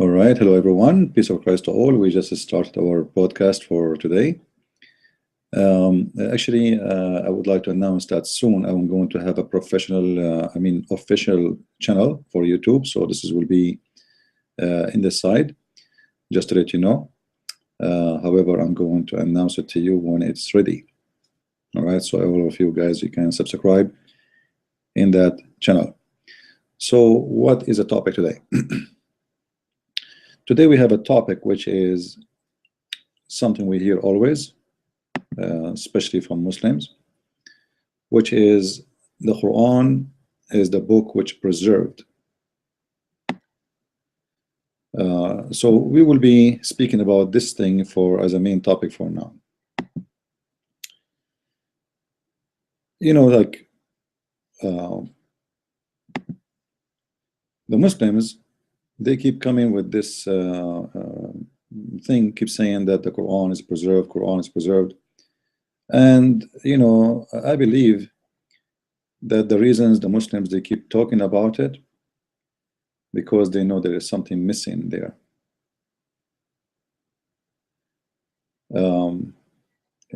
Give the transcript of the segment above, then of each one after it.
All right, hello everyone. Peace of Christ to all. We just started our podcast for today. I would like to announce that soon I'm going to have a professional, official channel for YouTube. So will be in the side, just to let you know. However, I'm going to announce it to you when it's ready. All right, so all of you guys, you can subscribe in that channel. So what is the topic today? Today we have a topic which is something we hear always, especially from Muslims, which is the Quran is the book which preserved. So we will be speaking about this thing as a main topic for now. You know, like the Muslims, they keep coming with this thing, keep saying that the Quran is preserved, Quran is preserved. And, you know, I believe that the reasons the Muslims, they keep talking about it, because they know there is something missing there.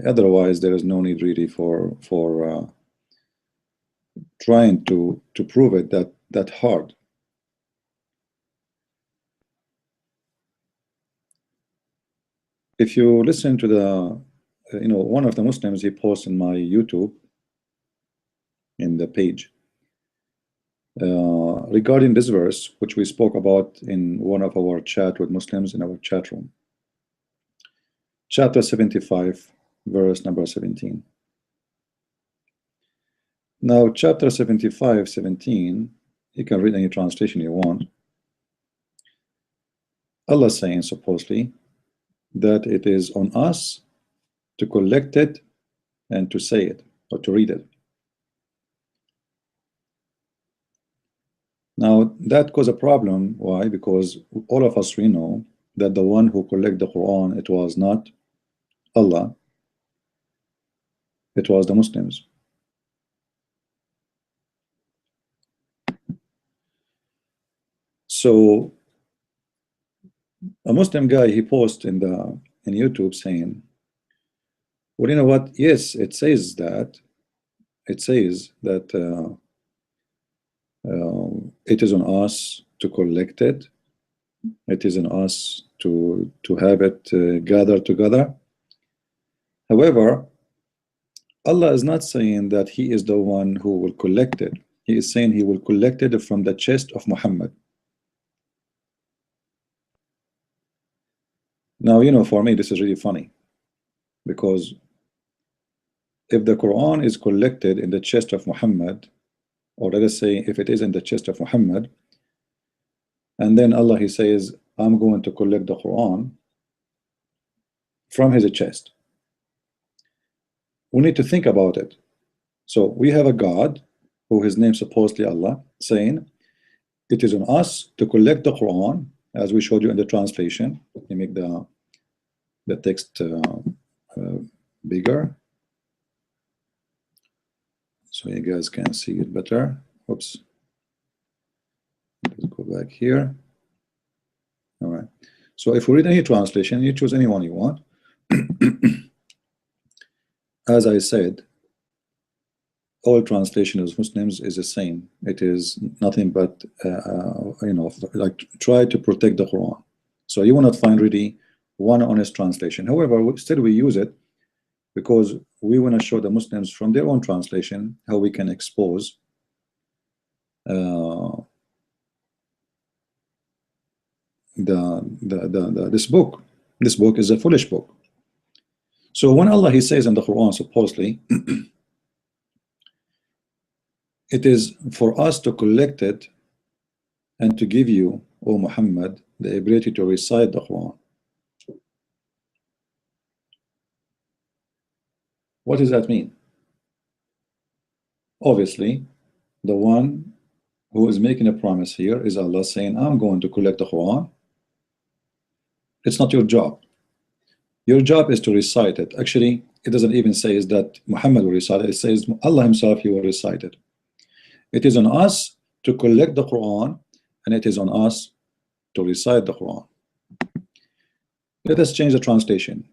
Otherwise, there is no need really for trying to prove it that hard. If you listen to the, one of the Muslims, he posts in my YouTube, in the page, regarding this verse, which we spoke about in one of our chat with Muslims in our chat room. Chapter 75, verse number 17. Now, chapter 75, 17, you can read any translation you want. Allah saying, supposedly, that it is on us to collect it and to say it, or to read it. Now, that caused a problem. Why? Because all of us, we know that the one who collected the Quran, it was not Allah, it was the Muslims. So a Muslim guy, he posts in YouTube saying, well, you know what? Yes, it says that it is on us to collect it. It is on us to have it gathered together. However, Allah is not saying that He is the one who will collect it. He is saying He will collect it from the chest of Muhammad. Now, you know, for me, this is really funny, because if the Quran is collected in the chest of Muhammad, or let us say if it is in the chest of Muhammad, and then Allah, He says, I'm going to collect the Quran from his chest, we need to think about it. So we have a God, who his name supposedly Allah, saying it is on us to collect the Quran, as we showed you in the translation. Let me make the text bigger so you guys can see it better. Oops. Let's go back here. All right. So if we read any translation, you choose any one you want. As I said, all translation of Muslims is the same. It is nothing but, like try to protect the Quran. So you will not find really one honest translation. However, still we use it because we want to show the Muslims from their own translation how we can expose this book. This book is a foolish book. So when Allah, He says in the Quran, supposedly, it is for us to collect it and to give you, O Muhammad, the ability to recite the Quran. What does that mean? Obviously, the one who is making a promise here is Allah, saying, I'm going to collect the Quran. It's not your job. Your job is to recite it. Actually, it doesn't even say that Muhammad will recite it. It says Allah Himself, He will recite it. It is on us to collect the Quran, and it is on us to recite the Quran. Let us change the translation,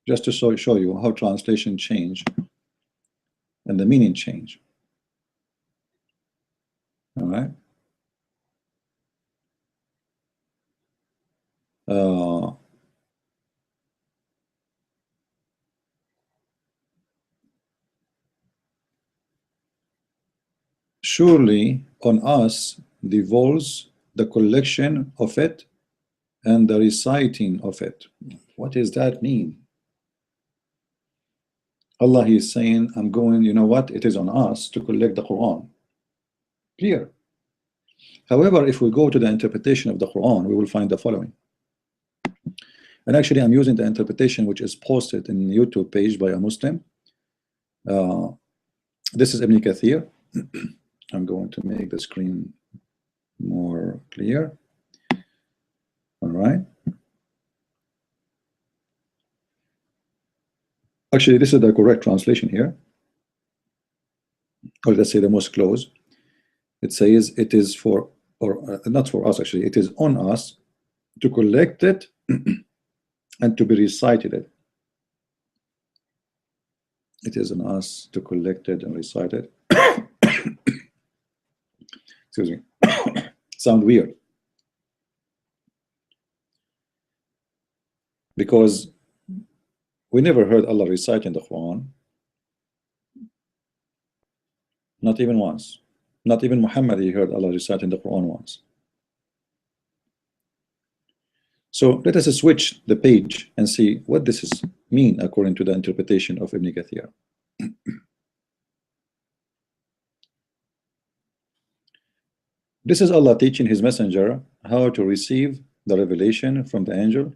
just to show you how translation change and the meaning change. All right. Surely on us devolves the collection of it and the reciting of it. What does that mean? Allah is saying, I'm going, you know what? It is on us to collect the Quran. Clear. However, if we go to the interpretation of the Quran, we will find the following. And actually, I'm using the interpretation which is posted in the YouTube page by a Muslim. This is Ibn Kathir. I'm going to make the screen more clear. All right. Actually, this is the correct translation here. Or let's say the most close. It says it is for, or not for us actually, it is on us to collect it and to be recited it. It is on us to collect it and recite it. Excuse me. Sound weird. Because we never heard Allah reciting the Quran. Not even once. Not even Muhammad, he heard Allah reciting the Quran once. So let us switch the page and see what this is mean according to the interpretation of Ibn Kathir. This is Allah teaching his messenger how to receive the revelation from the angel.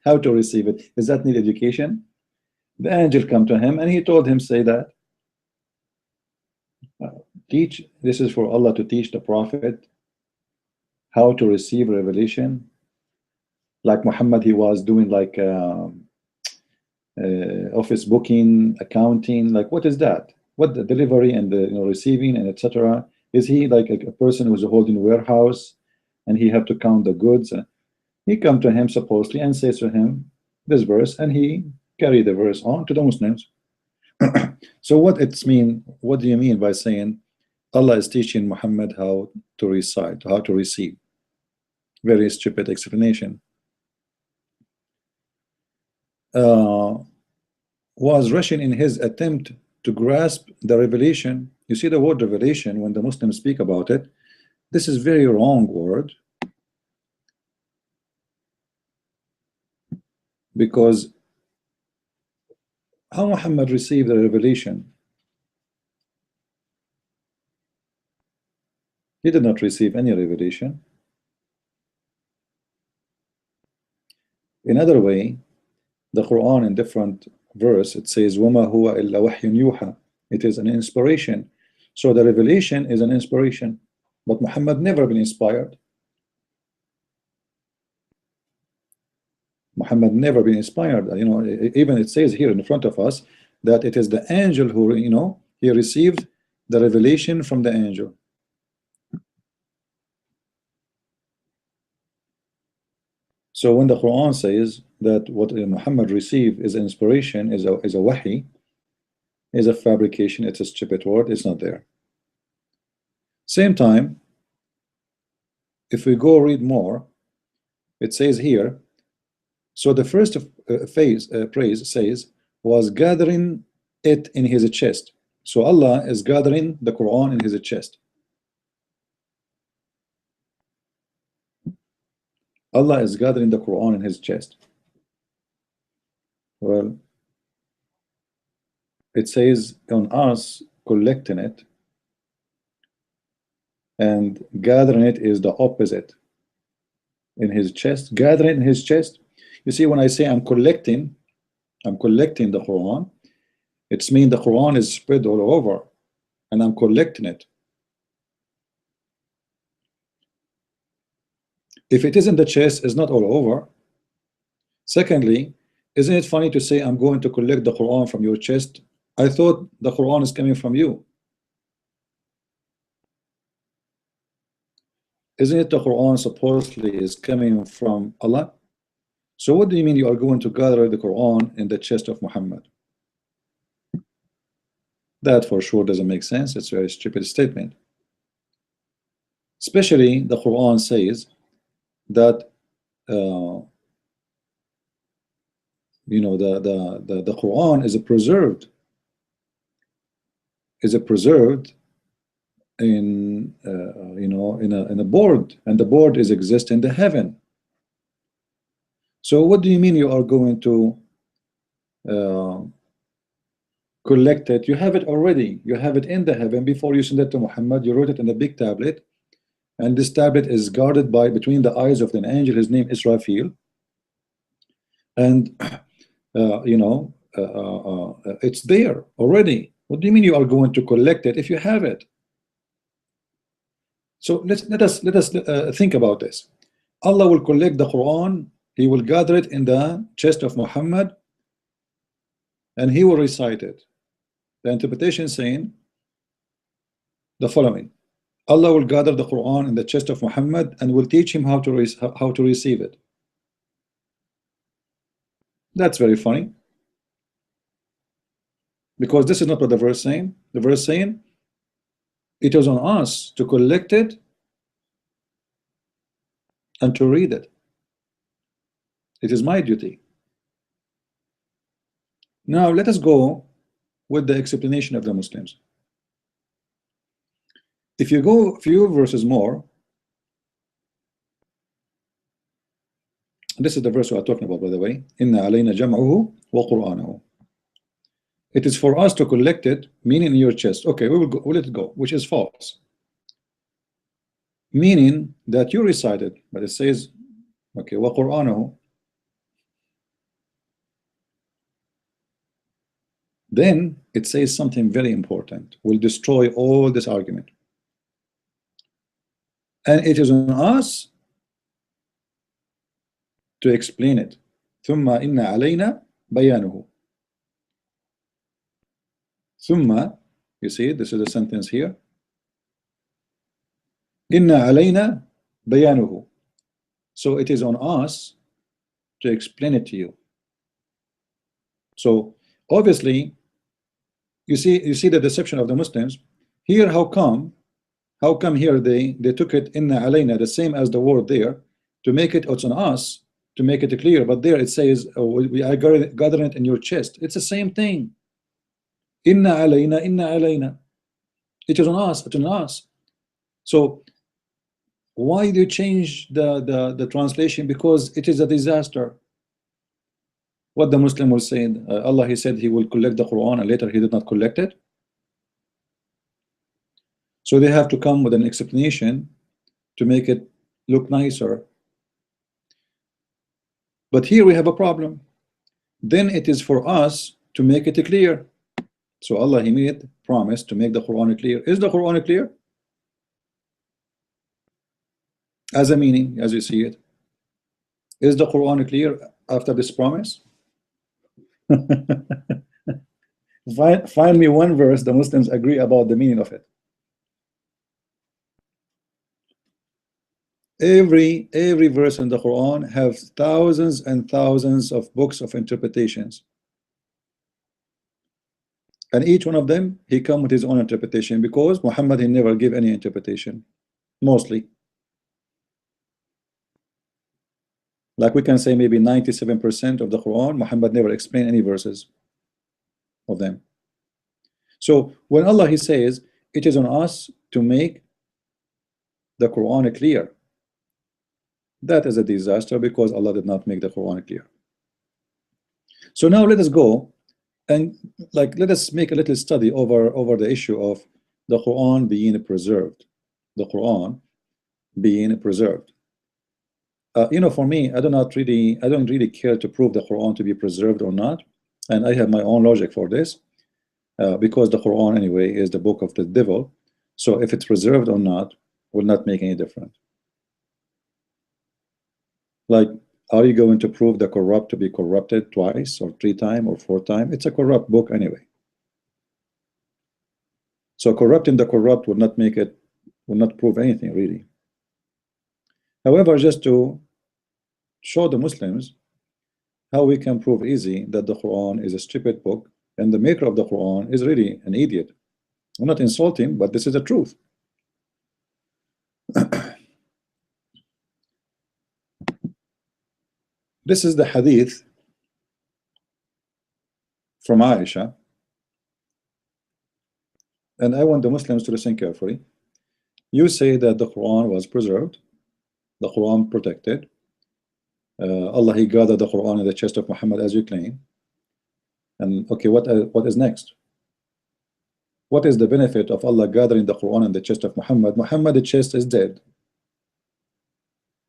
How to receive it. Does that need education? The angel come to him and he told him, say that. Teach, this is for Allah to teach the Prophet how to receive revelation. Like Muhammad, he was doing like office booking, accounting. Like, what is that? What the delivery and the receiving and etc. Is he like a person who's holding a warehouse and he have to count the goods? He come to him supposedly and says to him this verse, and he carry the verse on to the Muslims. So what it's mean? What do you mean by saying Allah is teaching Muhammad how to recite, how to receive? Very stupid explanation. Was rushing in his attempt to grasp the revelation. You see the word revelation when the Muslims speak about it. This is very wrong word, because how Muhammad received the revelation? He did not receive any revelation. In other way, the Quran in different verse, it says وَمَا هُوَ إِلَّا وَحْيٌ يُوحَى. It is an inspiration. So the revelation is an inspiration, but Muhammad never been inspired. Muhammad never been inspired. Even it says here in front of us that it is the angel who, he received the revelation from the angel. So when the Quran says that what Muhammad received is inspiration, is a wahi, is a fabrication, it's a stupid word, it's not there. Same time, if we go read more, it says here, so the first praise says, was gathering it in his chest. So Allah is gathering the Quran in his chest. Allah is gathering the Quran in his chest. Well, it says on us collecting it, and gathering it is the opposite. In his chest, gathering in his chest. You see, when I say I'm collecting the Quran, it's mean the Quran is spread all over, and I'm collecting it. If it is in the chest, it's not all over. Secondly, isn't it funny to say I'm going to collect the Quran from your chest? I thought the Quran is coming from you. Isn't it the Quran supposedly is coming from Allah? So what do you mean you are going to gather the Quran in the chest of Muhammad? That for sure doesn't make sense. It's a very stupid statement. Especially the Quran says that you know, the Quran is preserved in you know, in a board, and the board is exist in the heaven. So what do you mean you are going to collect it? You have it already. You have it in the heaven before you send it to Muhammad. You wrote it in a big tablet, and this tablet is guarded by between the eyes of an angel. His name is Israfil, and you know, it's there already. What do you mean you are going to collect it if you have it? So let us think about this. Allah will collect the Quran. He will gather it in the chest of Muhammad, and he will recite it. The interpretation saying the following: Allah will gather the Quran in the chest of Muhammad and will teach him how to receive it. That's very funny, because this is not what the verse saying. The verse saying it is on us to collect it and to read it. It is my duty. Now let us go with the explanation of the Muslims. If you go a few verses more, this is the verse we are talking about, by the way. Inna alayna jam'uhu wa qur'anahu. It is for us to collect it, meaning in your chest. Okay, we'll let it go, which is false. Meaning that you recite it, but it says, okay, wa qur'anahu. Then it says something very important, will destroy all this argument. And it is on us to explain it. ثم إن علينا بيانه. ثم, you see, this is a sentence here. إن علينا بيانه. So it is on us to explain it to you. So obviously, you see the deception of the Muslims here. How come here they took it inna alayna, the same as the word there, to make it, it's on us to make it clear, but there it says, oh, we are gathering it in your chest. It's the same thing. Inna alayna, it is on us, it's on us. So why do you change the translation? Because it is a disaster. What the Muslim was saying, Allah, he said he will collect the Quran, and later he did not collect it. So they have to come with an explanation to make it look nicer. But here we have a problem. Then it is for us to make it clear. So Allah, he made promise to make the Quran clear. Is the Quran clear? As a meaning, as you see it. Is the Quran clear after this promise? Find me one verse the Muslims agree about the meaning of it. Every verse in the Quran have thousands and thousands of books of interpretations, and each one of them he come with his own interpretation, because Muhammad, he never gave any interpretation. Mostly, like we can say maybe 97% of the Quran, Muhammad never explained any verses of them. So when Allah, he says it is on us to make the Quran clear, that is a disaster, because Allah did not make the Quran clear. So now let us go and let us make a little study over the issue of the Quran being preserved. The Quran being preserved. You know, for me, I don't really care to prove the Quran to be preserved or not, and I have my own logic for this, because the Quran anyway is the book of the devil. So if it's preserved or not will not make any difference. Like, are you going to prove the corrupt to be corrupted twice or 3 times or 4 times? It's a corrupt book anyway. So corrupting the corrupt will not prove anything really. However, just to show the Muslims how we can prove easy that the Quran is a stupid book and the maker of the Quran is really an idiot. I'm not insulting, but this is the truth. This is the hadith from Aisha, and I want the Muslims to listen carefully. You say that the Quran was preserved, the Quran protected. Allah, He gathered the Quran in the chest of Muhammad, as you claim. And okay, what is next? What is the benefit of Allah gathering the Quran in the chest of Muhammad? Muhammad, the chest is dead.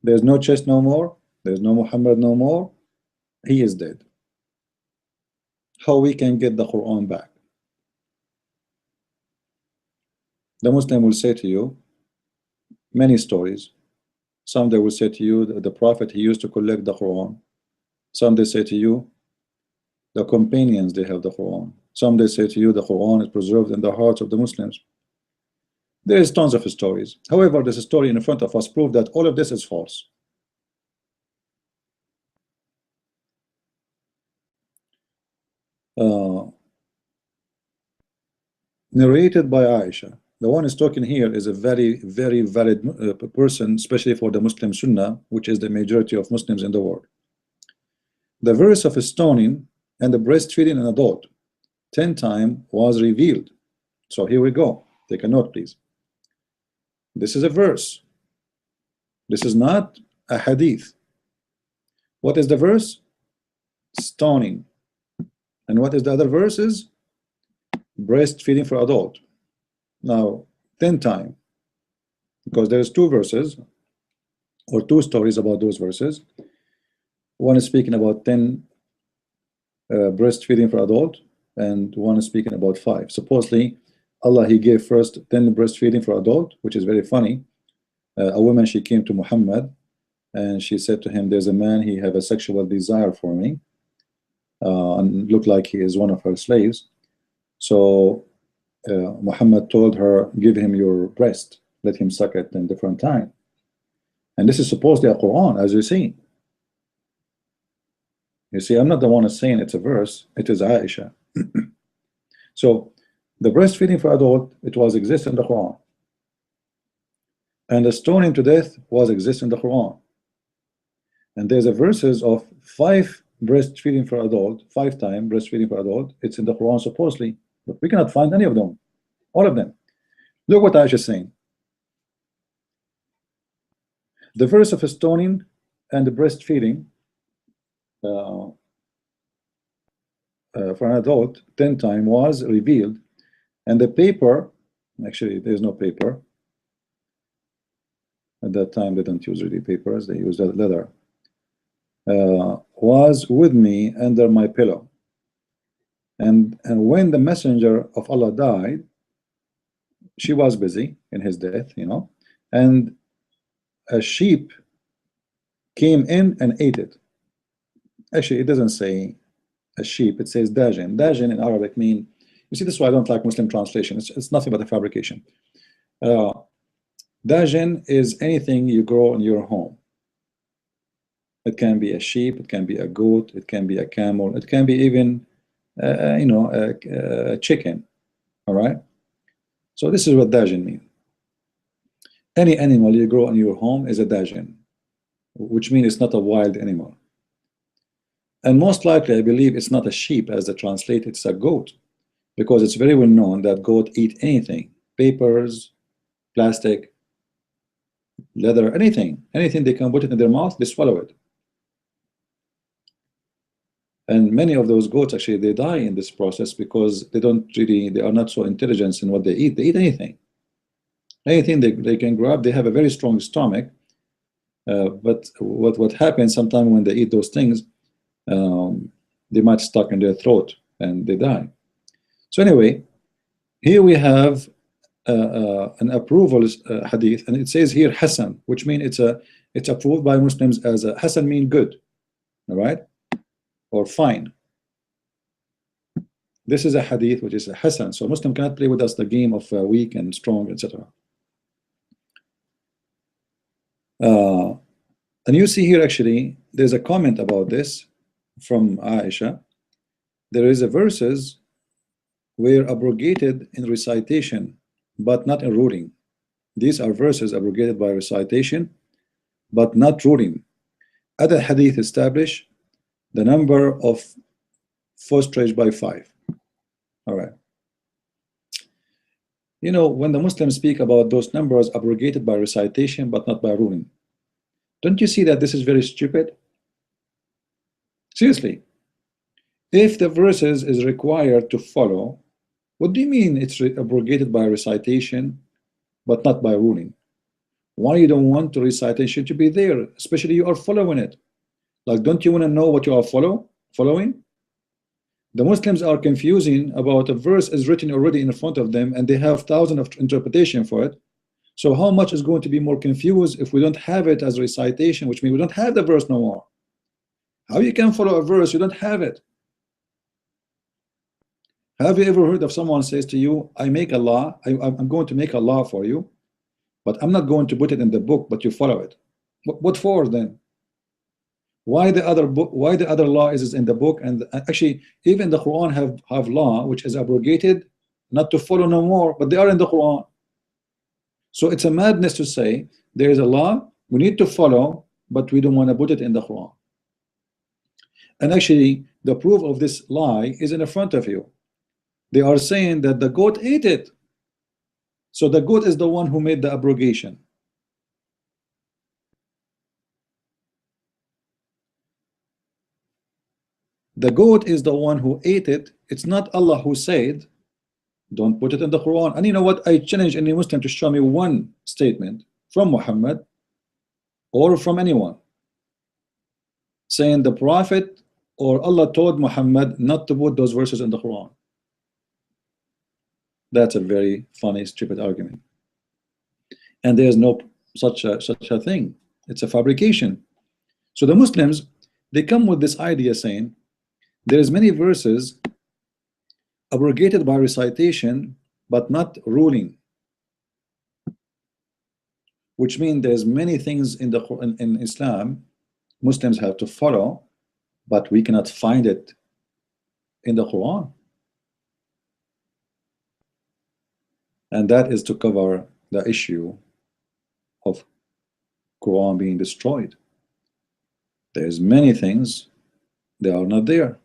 There's no chest no more. There's no Muhammad no more. He is dead. How we can get the Quran back? The Muslim will say to you many stories. Some they will say to you that the Prophet, he used to collect the Quran. Some they say to you the companions, they have the Quran. Some they say to you the Quran is preserved in the hearts of the Muslims. There is tons of stories. However, this story in front of us proves that all of this is false. Narrated by Aisha. The one is talking here is a very, very valid person, especially for the Muslim Sunnah, which is the majority of Muslims in the world. The verse of stoning and the breastfeeding an adult 10 times was revealed. So here we go. Take a note, please. This is a verse. This is not a hadith. What is the verse? Stoning. And what is the other verses? Breastfeeding for adult. Now, 10 times, because there's two verses or two stories about those verses. One is speaking about 10 breastfeeding for adult, and one is speaking about 5. Supposedly, Allah, He gave first 10 breastfeeding for adult, which is very funny. A woman, she came to Muhammad, and she said to him, there's a man, he have a sexual desire for me, and looked like he is one of her slaves. So Muhammad told her, give him your breast, let him suck it in different time. And this is supposedly a Quran, as you see. You see, I'm not the one saying it's a verse, it is Aisha. So the breastfeeding for adult, it was exist in the Quran. And the stoning to death was exist in the Quran. And there's a verses of 5 breastfeeding for adult, 5 times breastfeeding for adult, it's in the Quran supposedly. But we cannot find any of them, all of them. Look what Aisha is saying. The verse of stoning and the breastfeeding for an adult 10 times was revealed, and the paper, actually there's no paper. At that time they don't use really papers, they use leather. Was with me under my pillow. And when the messenger of Allah died, she was busy in his death, you know, and a sheep came in and ate it. Actually, it doesn't say a sheep, it says dajin. Dajin in Arabic mean, you see, this is why I don't like Muslim translation. It's nothing but a fabrication. Dajin is anything you grow in your home. It can be a sheep, it can be a goat, it can be a camel, it can be even you know, a chicken. All right, so this is what dajin means. Any animal you grow in your home is a dajin, which means it's not a wild animal. And most likely, I believe it's not a sheep as they translate, it's a goat, because it's very well known that goat eat anything, papers, plastic, leather, anything they can put it in their mouth, they swallow it. And many of those goats, actually, they die in this process because they are not so intelligent in what they eat. They eat anything they can grab. They have a very strong stomach, but what happens sometimes when they eat those things, they might stuck in their throat and they die. So anyway, here we have an approval hadith, and it says here Hasan, which means it's approved by Muslims as a Hasan mean good, all right, or fine. This is a hadith which is a Hasan, so Muslim cannot play with us the game of weak and strong, etc. And you see here actually there's a comment about this from Aisha. There is a verses were abrogated in recitation but not in ruling. These are verses abrogated by recitation but not ruling. Other hadith establish the number of fosterage by 5. All right. You know, when the Muslims speak about those numbers abrogated by recitation but not by ruling, don't you see that this is very stupid? Seriously, if the verses is required to follow, what do you mean it's abrogated by recitation but not by ruling? Why you don't want the recitation to be there, especially you are following it? Like, don't you want to know what you are following? The Muslims are confusing about a verse is written already in front of them and they have thousands of interpretation for it. So how much is going to be more confused if we don't have it as recitation, which means we don't have the verse no more? How you can follow a verse you don't have it? Have you ever heard of someone says to you, I make a law, I'm going to make a law for you, but I'm not going to put it in the book, but you follow it? What for then? Why the other book? Why the other law is in the book? And actually, even the Quran have law which is abrogated, not to follow no more, but they are in the Quran. So it's a madness to say there is a law we need to follow, but we don't want to put it in the Quran. And actually, the proof of this lie is in the front of you. They are saying that the goat ate it. So the goat is the one who made the abrogation. The goat is the one who ate it. It's not Allah who said, don't put it in the Quran. And you know what? I challenge any Muslim to show me one statement from Muhammad or from anyone saying the Prophet or Allah told Muhammad not to put those verses in the Quran. That's a very funny, stupid argument. And there's no such a thing. It's a fabrication. So the Muslims, they come with this idea saying there's many verses abrogated by recitation but not ruling, which means there's many things in the in Islam Muslims have to follow, but we cannot find it in the Quran. And that is to cover the issue of Quran being destroyed. There's many things they are not there.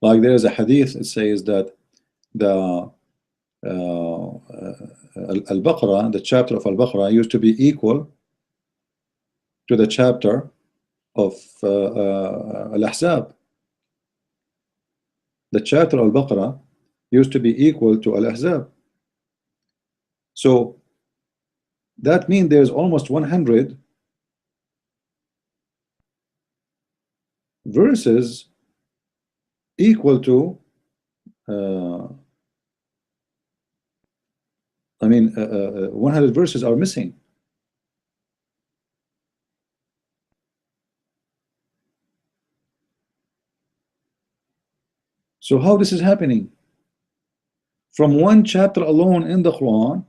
Like there's a hadith, it says that the Al-Baqarah, the chapter of Al-Baqarah used to be equal to the chapter of Al-Ahzab. The chapter of Al-Baqarah used to be equal to Al-Ahzab. So that means there's almost 100 verses equal to 100 verses are missing. So how this is happening? From one chapter alone in the Quran,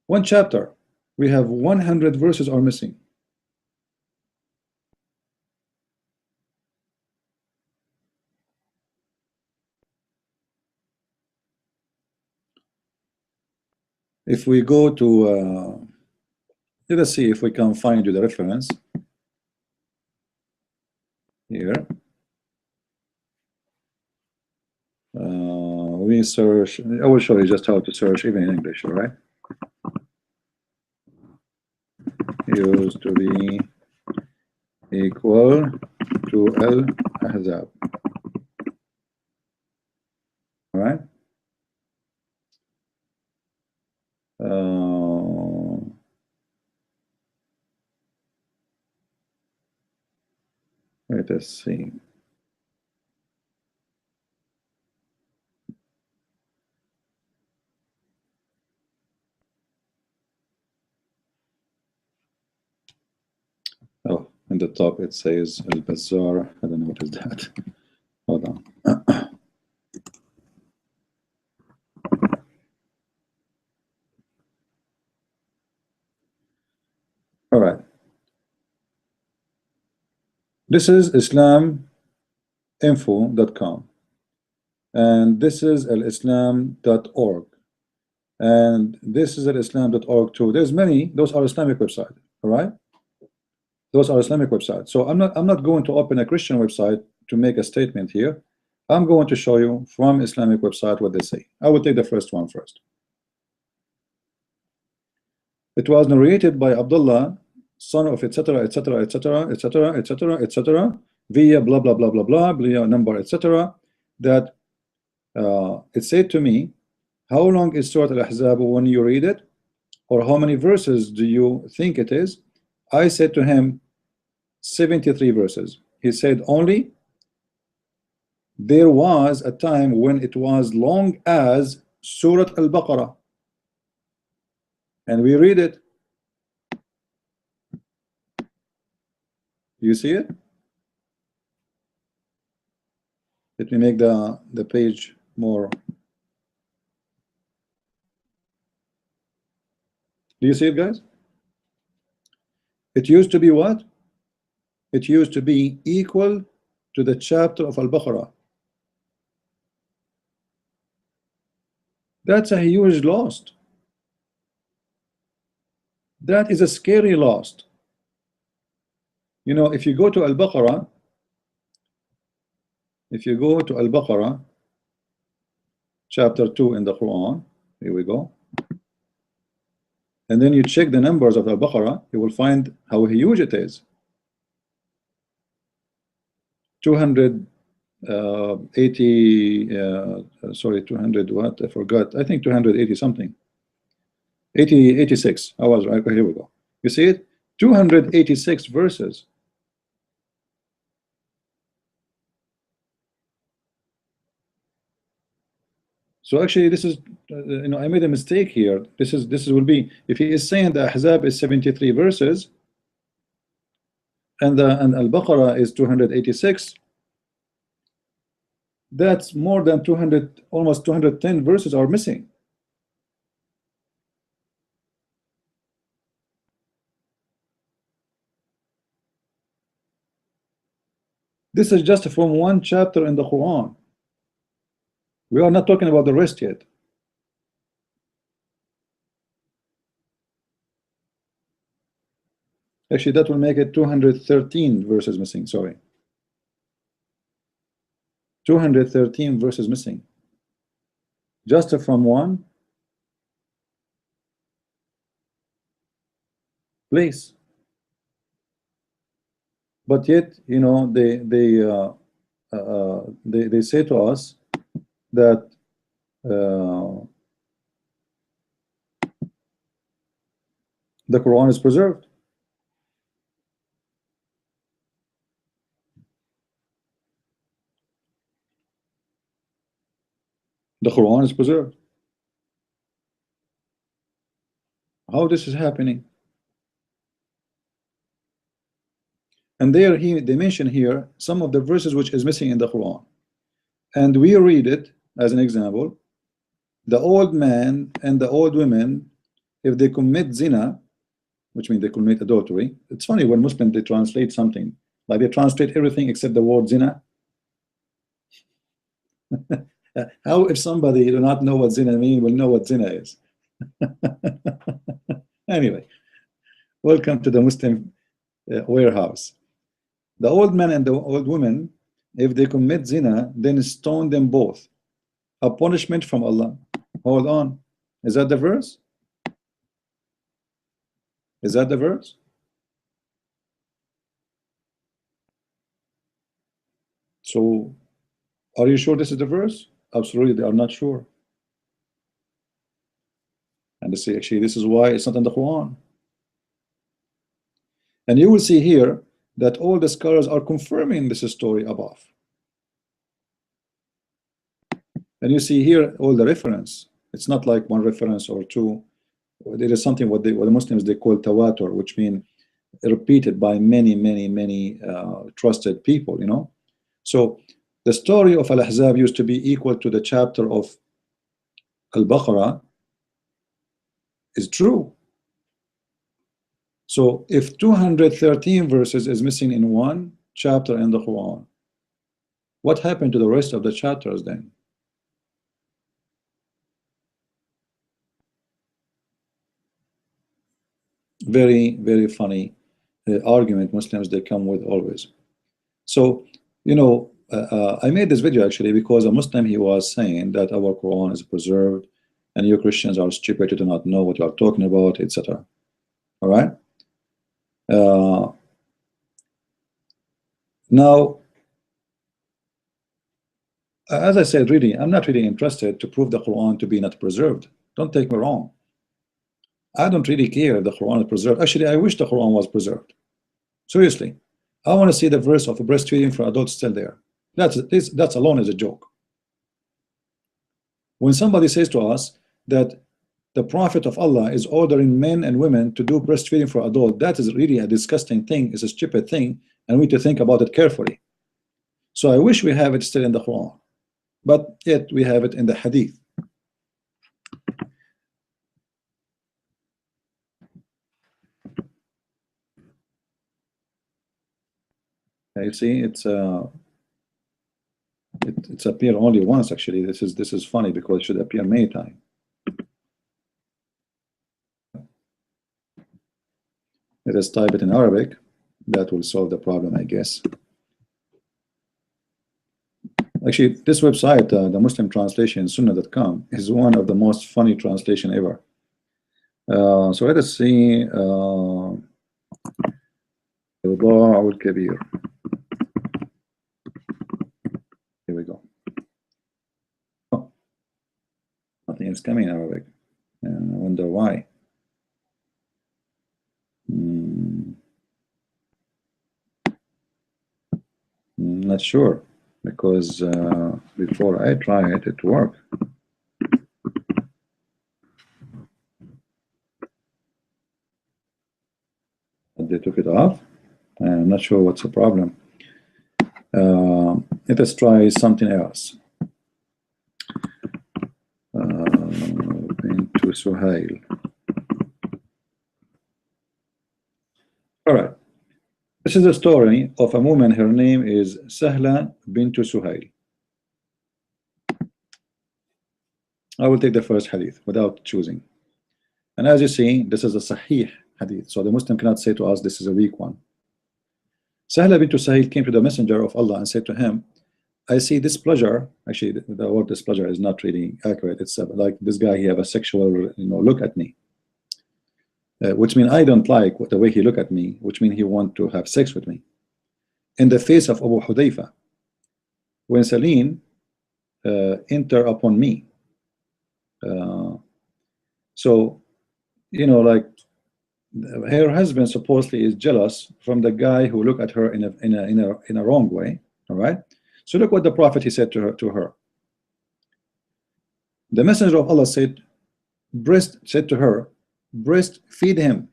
one chapter, we have 100 verses are missing. If we go to let us see if we can find you the reference here. We search, I will show you just how to search even in English, all right? Used to be equal to Al-Ahzab. All right? Let us see. Oh, in the top it says Al-Bazzar. I don't know what is that. Hold on. All right. This is islaminfo.com, and this is alislam.org, and this is alislam.org too. There's many. Those are Islamic websites. All right. Those are Islamic websites. So I'm not going to open a Christian website to make a statement here. I'm going to show you from Islamic website what they say. I will take the first one first. It was narrated by Abdullah, son of etc. etc. etc. etc. etc. etc. via blah blah blah blah blah via number etc. that it said to me, how long is Surah Al-Ahzab when you read it, or how many verses do you think it is? I said to him 73 verses. He said only there was a time when it was long as Surah Al-Baqarah, and we read it. You see it? Let me make the page more. Do you see it, guys? It used to be what? It used to be equal to the chapter of Al-Baqarah. That's a huge loss. That is a scary loss. You know, if you go to Al-Baqarah, chapter 2 in the Quran, here we go, and then you check the numbers of Al-Baqarah, you will find how huge it is. 200 what? I forgot. I think 280 something. 86. I was right. Here we go. You see it? 286 verses. So actually, this is I made a mistake here. This will be, if he is saying the Ahzab is 73 verses and Al-Baqarah is 286, that's more than 200, almost 210 verses are missing. This is just from one chapter in the Quran. We are not talking about the rest yet. Actually, that will make it 213 verses missing. Sorry. 213 verses missing. Just from one place. But yet, they say to us that the Quran is preserved. The Quran is preserved. How this is happening? And they mention here some of the verses which is missing in the Quran, and we read it as an example. The old man and the old women, if they commit zina, which means they commit adultery. It's funny when Muslims they translate something, like they translate everything except the word zina. How if somebody do not know what zina means will know what zina is? Anyway, welcome to the Muslim warehouse. The old man and the old woman, if they commit zina, then stone them both, a punishment from Allah. Hold on, is that the verse? Is that the verse? So are you sure this is the verse? Absolutely, they are not sure. And they say, actually, this is why it's not in the Quran. And you will see here that all the scholars are confirming this story above. And you see here all the reference. It's not like one reference or two. There is something what the Muslims they call tawatur, which means repeated by many trusted people. So the story of Al-Ahzab used to be equal to the chapter of Al-Baqarah is true. So if 213 verses is missing in one chapter in the Quran, what happened to the rest of the chapters then? Very, very funny argument Muslims they come with always. So, you know, I made this video actually because a Muslim, he was saying that our Quran is preserved and you Christians are stupid, you do not know what you are talking about, etc. All right. Now, as I said, really, I'm not really interested to prove the Quran to be not preserved. Don't take me wrong. I don't really care if the Quran is preserved. Actually, I wish the Quran was preserved. Seriously. I want to see the verse of breastfeeding for adults still there. That's alone is a joke. When somebody says to us that the Prophet of Allah is ordering men and women to do breastfeeding for adults, that is really a disgusting thing, it's a stupid thing, and we need to think about it carefully. So I wish we have it still in the Quran, but yet we have it in the Hadith. You see, it's appeared only once actually. This is funny because it should appear many times. Let us type it in Arabic. That will solve the problem, I guess. Actually, this website, the Muslim translation, Sunnah.com, is one of the most funny translation ever. So let us see. Al-Kebab. Here we go. Oh, nothing is coming in Arabic. I wonder why. Not sure, because before I try it, it worked. They took it off. I'm not sure what's the problem. Let us try something else. Into Suhail. All right. This is the story of a woman. Her name is Sahla bint Suhail. I will take the first hadith without choosing. And as you see, this is a Sahih hadith. So the Muslim cannot say to us, this is a weak one. Sahla bint Suhail came to the Messenger of Allah and said to him, I see displeasure. Actually, the word displeasure is not really accurate. It's like this guy, he have a sexual, look at me. Which means I don't like the way he look at me, which means he want to have sex with me. In the face of Abu Hudayfa, when Salim enter upon me. So, like her husband supposedly is jealous from the guy who look at her in a wrong way. All right. So look what the Prophet he said to her. The Messenger of Allah said to her, breastfeed him.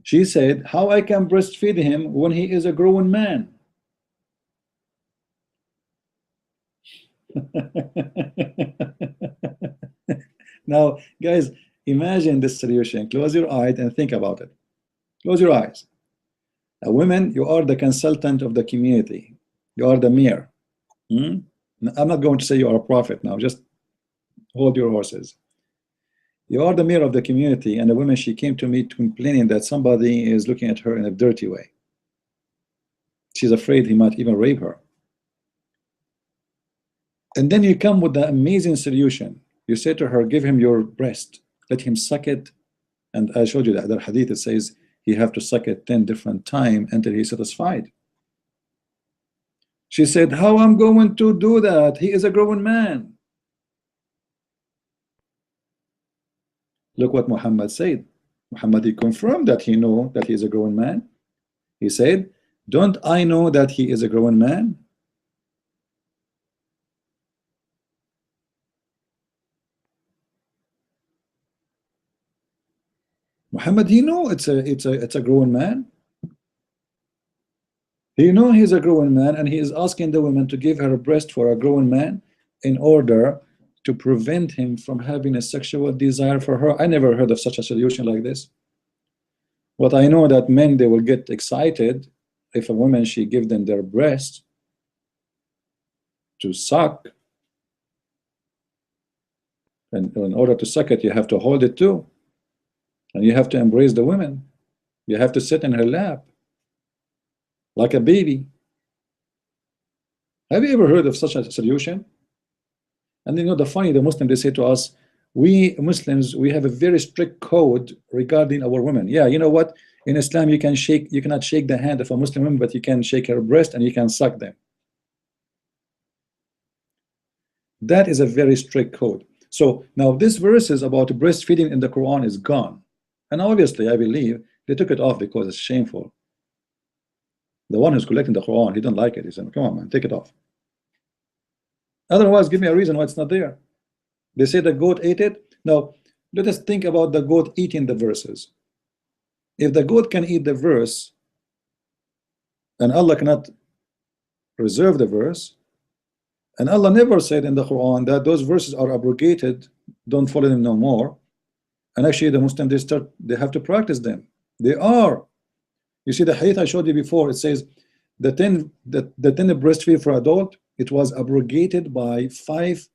She said, how I can breastfeed him when he is a grown man? Now, guys, imagine this solution. Close your eyes and think about it. Close your eyes. Women, you are the consultant of the community. You are the mayor. I'm not going to say you are a prophet now. Just hold your horses. You are the mayor of the community, and the woman, she came to me complaining that somebody is looking at her in a dirty way. She's afraid he might even rape her. And then you come with the amazing solution. You say to her, give him your breast, let him suck it. And I showed you that the hadith, it says you have to suck it 10 different times until he's satisfied. She said, how I'm going to do that? He is a grown man. Look what Muhammad said. Muhammad, he confirmed that he know that he is a grown man. He said, don't I know that he is a grown man? Muhammad, he know it's a grown man. He know he's a grown man, and he is asking the woman to give her a breast for a grown man in order to prevent him from having a sexual desire for her. I never heard of such a solution like this. But I know that men, they will get excited if a woman, she give them their breast to suck. And in order to suck it, you have to hold it too. And you have to embrace the woman. You have to sit in her lap like a baby. Have you ever heard of such a solution? And you know, the Muslims, they say to us, we Muslims, we have a very strict code regarding our women. Yeah, you know what? In Islam, you cannot shake the hand of a Muslim woman, but you can shake her breast and you can suck them. That is a very strict code. So now this verses about breastfeeding in the Quran is gone. And obviously, I believe they took it off because it's shameful. The one who's collecting the Quran, he don't like it. He said, come on, man, take it off. Otherwise, give me a reason why it's not there. They say the goat ate it. Now, let us think about the goat eating the verses. If the goat can eat the verse and Allah cannot preserve the verse, and Allah never said in the Quran that those verses are abrogated, don't follow them no more, and actually the Muslims, they have to practice them. They are. You see the hadith I showed you before, it says the 10 breastfeed for adult, it was abrogated by 5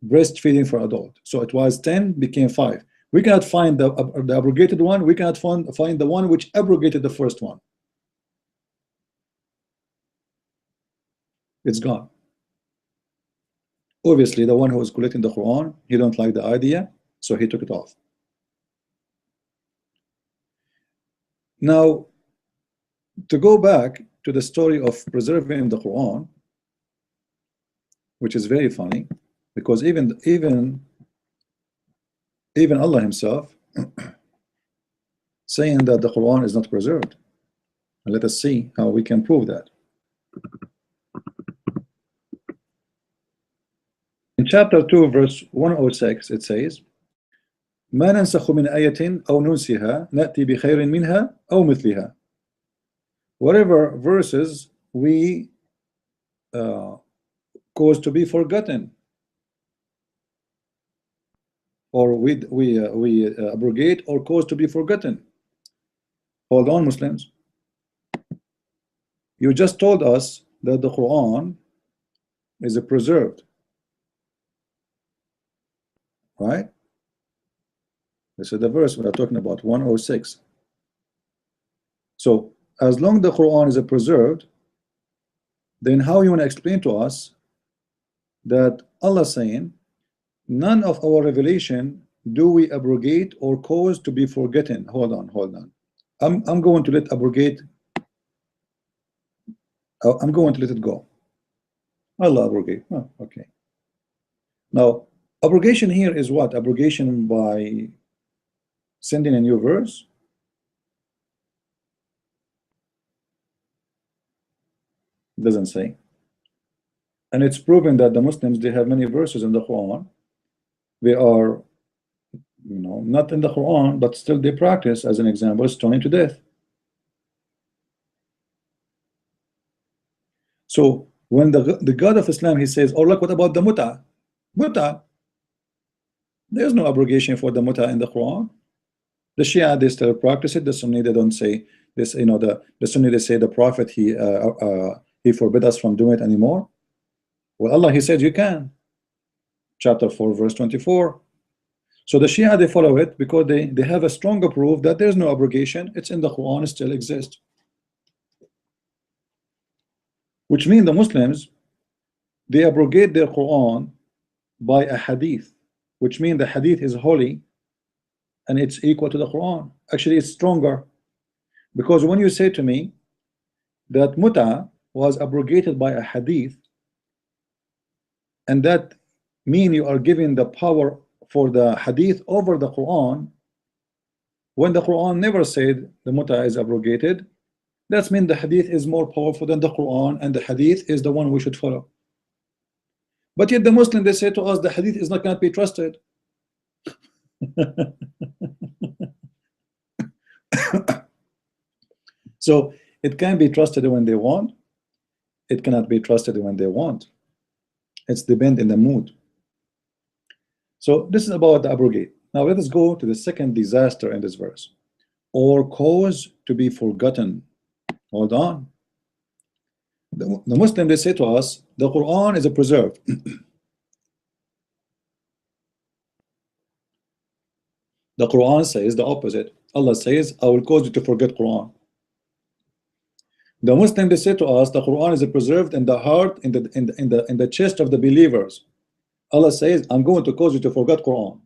breastfeeding for adult. So it was 10, became 5. We cannot find the abrogated one. We cannot find the one which abrogated the first one. It's gone. Obviously, the one who was collecting the Quran, he don't like the idea, so he took it off. Now, to go back to the story of preserving the Quran, which is very funny, because even Allah himself saying that the Quran is not preserved. And let us see how we can prove that. In chapter 2, verse 106, it says, ما ننسخ من آية أو ننسها نأتي بخير منها أو مثلها. Whatever verses we cause to be forgotten, or we abrogate or cause to be forgotten. Hold on, Muslims. You just told us that the Quran is preserved, right? This is the verse we are talking about, 106. So as long as the Quran is preserved, then how you want to explain to us that Allah saying none of our revelation do we abrogate or cause to be forgotten? Hold on. I'm going to let abrogate. I'm going to let it go. Allah abrogate. Oh, okay. Now, abrogation here is what? Abrogation by sending a new verse? It doesn't say. And it's proven that the Muslims, they have many verses in the Quran. They are, not in the Quran, but still they practice, as an example, stoning to death. So when the God of Islam, he says, oh look, what about the muta? Muta. There's no abrogation for the muta in the Quran. The Shia, they still practice it. The Sunni, they don't say this. The Sunni, they say the Prophet, he forbid us from doing it anymore. Well, Allah, he said you can. Chapter 4, verse 24. So the Shia, they follow it because they have a stronger proof that there's no abrogation. It's in the Quran, it still exists. Which means the Muslims, they abrogate their Quran by a hadith, which means the hadith is holy and it's equal to the Quran. Actually, it's stronger, because when you say to me that muta was abrogated by a hadith, and that mean you are giving the power for the hadith over the Quran, when the Quran never said the muta is abrogated, that means the hadith is more powerful than the Quran, and the hadith is the one we should follow. But yet the Muslim, they say to us the hadith is not going to be trusted. So it can be trusted when they want, it cannot be trusted when they want. It's depend in the mood. So this is about the abrogate. Now let us go to the second disaster in this verse. Or cause to be forgotten. Hold on. The Muslim, they say to us, the Quran is a preserve. The Quran says the opposite. Allah says, I will cause you to forget Quran. The Muslim, they say to us, the Quran is preserved in the heart, in the chest of the believers. Allah says, I'm going to cause you to forget Quran.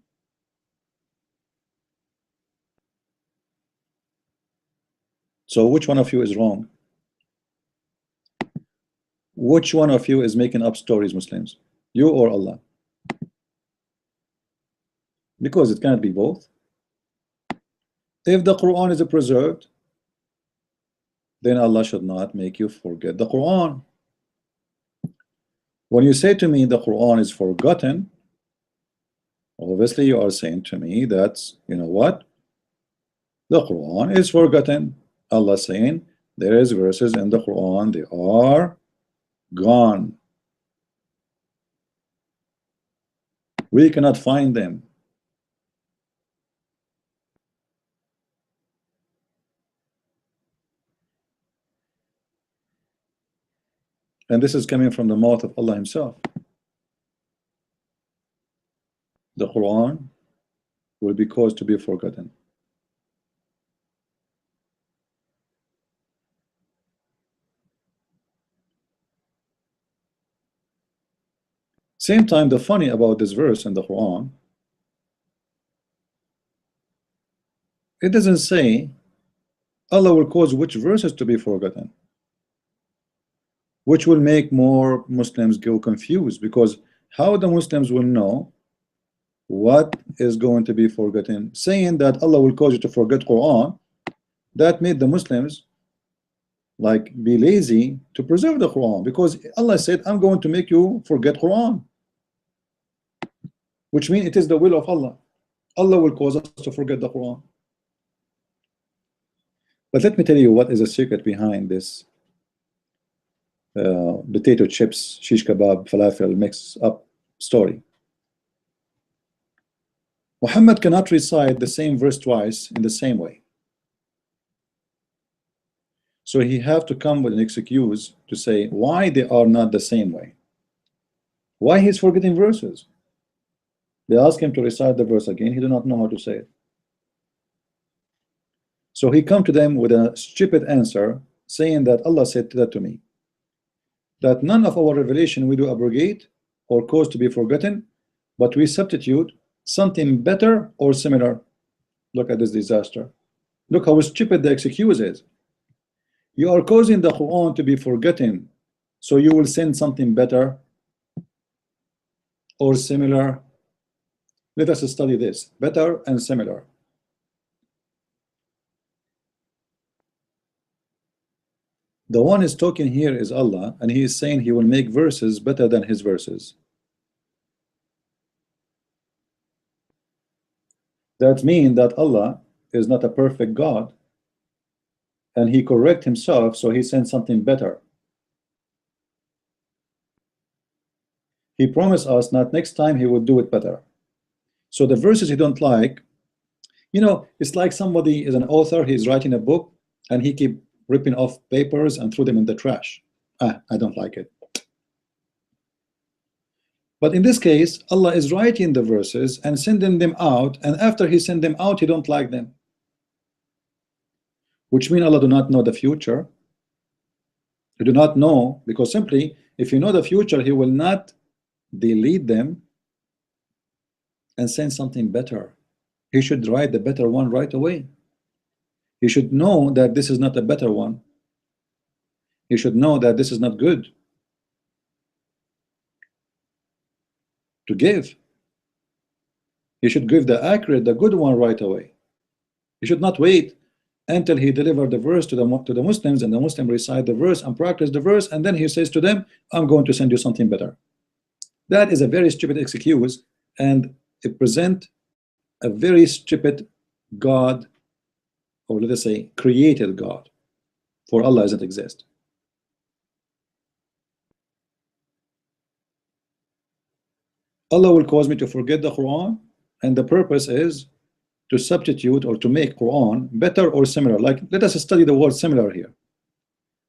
So which one of you is wrong? Which one of you is making up stories, Muslims? You or Allah? Because it cannot be both. If the Quran is preserved, then Allah should not make you forget the Quran. When you say to me the Quran is forgotten, obviously you are saying to me that, you know what? The Quran is forgotten. Allah saying there is verses in the Quran, they are gone. We cannot find them. And this is coming from the mouth of Allah himself. The Quran will be caused to be forgotten. Same time, the funny about this verse in the Quran, it doesn't say Allah will cause which verses to be forgotten, which will make more Muslims go confused, because how the Muslims will know what is going to be forgotten? Saying that Allah will cause you to forget Quran, that made the Muslims like be lazy to preserve the Quran, because Allah said, I'm going to make you forget Quran, which means it is the will of Allah. Allah will cause us to forget the Quran. But let me tell you what is the secret behind this potato chips, shish kebab, falafel mix up story. Muhammad cannot recite the same verse twice in the same way. So he have to come with an excuse to say why they are not the same way. Why he's forgetting verses? They ask him to recite the verse again. He do not know how to say it. So he come to them with a stupid answer, saying that Allah said that to me, that none of our revelation we do abrogate or cause to be forgotten, but we substitute something better or similar. Look at this disaster. Look how stupid the excuse is. You are causing the Quran to be forgotten, so you will send something better or similar. Let us study this, better and similar. The one is talking here is Allah, and he is saying he will make verses better than his verses. That means that Allah is not a perfect God, and he correct himself, so he sent something better. He promised us that next time he would do it better. So the verses he don't like, you know, it's like somebody is an author, he's writing a book, and he keep ripping off papers and threw them in the trash. I don't like it. But in this case, Allah is writing the verses and sending them out, and after he send them out, he don't like them. Which means Allah do not know the future. He do not know, because simply, if you know the future, he will not delete them and send something better. He should write the better one right away. He should know that this is not a better one. He should know that this is not good to give. He should give the accurate, the good one right away. He should not wait until he delivered the verse to the Muslims, and the Muslim recite the verse and practice the verse, and then he says to them, I'm going to send you something better. That is a very stupid excuse, and it present a very stupid God, or let us say created God, for Allah doesn't exist. Allah will cause me to forget the Quran, and the purpose is to substitute or to make Quran better or similar. Like, let us study the word similar here.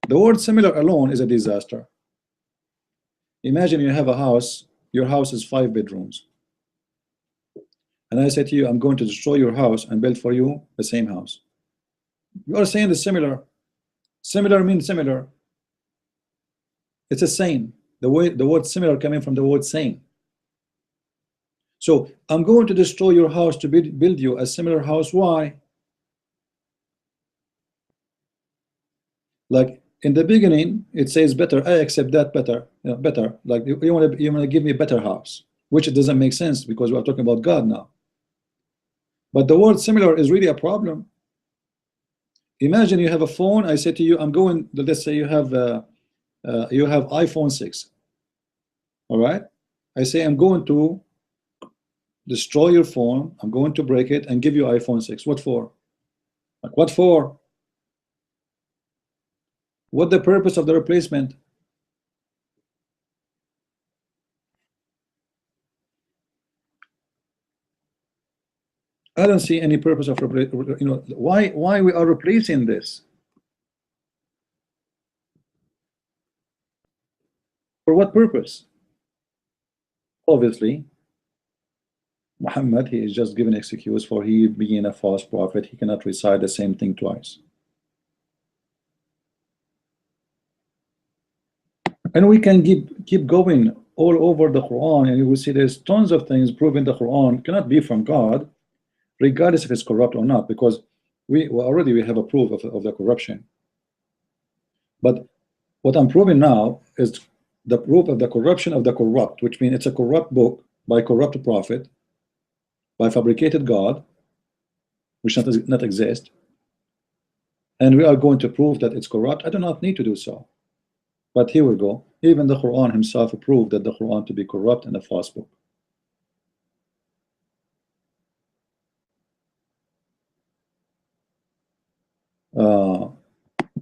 The word similar alone is a disaster. Imagine you have a house, your house is 5 bedrooms, and I say to you, I'm going to destroy your house and build for you the same house. You are saying the similar. Similar means similar. It's the same. The word similar coming from the word same. So I'm going to destroy your house to build you a similar house. Why? Like in the beginning, it says better. I accept that better. Better. Like you want to give me a better house, which it doesn't make sense because we are talking about God now. But the word similar is really a problem. Imagine you have a phone. I say to you, I'm going. Let's say you have iPhone 6. All right. I say I'm going to destroy your phone. I'm going to break it and give you iPhone 6. What for? Like, what for? What the purpose of the replacement? I don't see any purpose of why we are replacing this. For what purpose? Obviously, Muhammad, he is just giving excuse for he being a false prophet. He cannot recite the same thing twice. And we can keep going all over the Quran, and you will see there's tons of things proving the Quran cannot be from God, regardless if it's corrupt or not, because we have a proof of the corruption. But what I'm proving now is the proof of the corruption of the corrupt, which means it's a corrupt book by corrupt prophet, by fabricated God, which does not exist. And we are going to prove that it's corrupt. I do not need to do so. But here we go. Even the Quran himself proved that the Quran to be corrupt and a false book.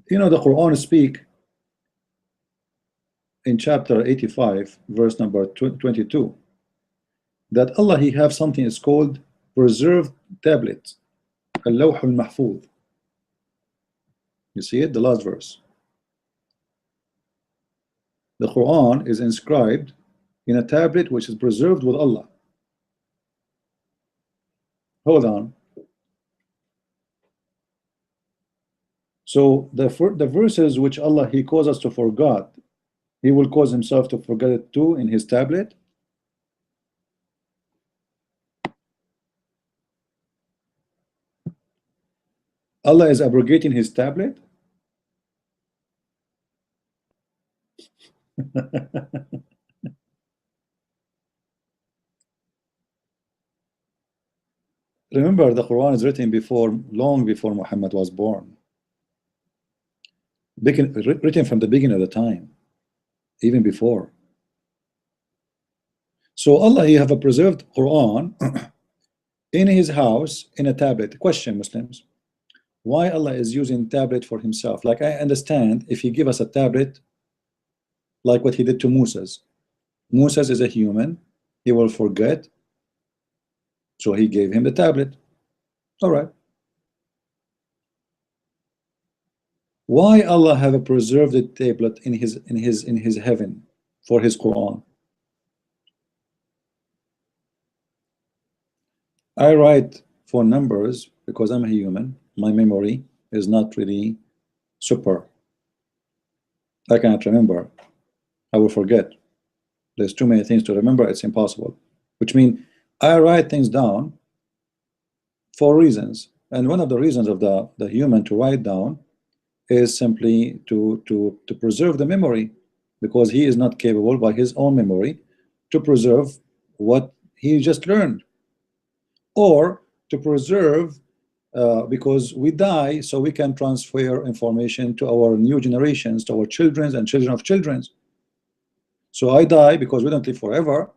The Quran speak in chapter 85, verse number 22, that Allah, he have something is called preserved tablet, al-lawh al-mahfuz. You see it, the last verse. The Quran is inscribed in a tablet which is preserved with Allah. Hold on. So the verses which Allah, he calls us to forget, he will cause himself to forget it too in his tablet. Allah is abrogating his tablet. Remember, the Quran is written long before Muhammad was born. Written from the beginning of the time, even before. So Allah, he have a preserved Quran in his house in a tablet. Question, Muslims, why Allah is using tablet for himself? Like, I understand if he give us a tablet like what he did to Moses. Moses is a human, he will forget, so he gave him the tablet. All right. Why Allah have a preserved tablet in his heaven for his Quran? I write for numbers because I'm a human. My memory is not really super. I cannot remember. I will forget. There's too many things to remember. It's impossible. Which means I write things down for reasons. And one of the reasons of the human to write down is simply to preserve the memory, because he is not capable by his own memory to preserve what he just learned, or to preserve because we die, so we can transfer information to our new generations, to our children and children of children. So I die because we don't live forever,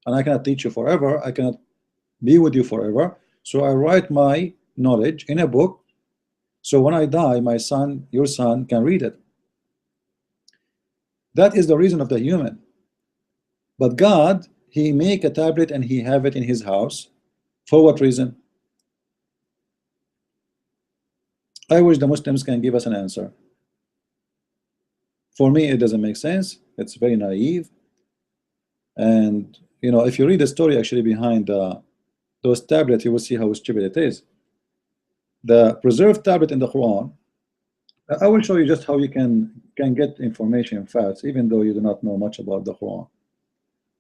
and I cannot teach you forever, I cannot be with you forever, so I write my knowledge in a book, so when I die, my son, your son, can read it. That is the reason of the human. But God, he make a tablet and he have it in his house? For what reason? I wish the Muslims can give us an answer. For me, it doesn't make sense. It's very naive. And you know, if you read the story actually behind those tablets, you will see how stupid it is. The preserved tablet in the Quran, I will show you just how you can get information fast, even though you do not know much about the Quran.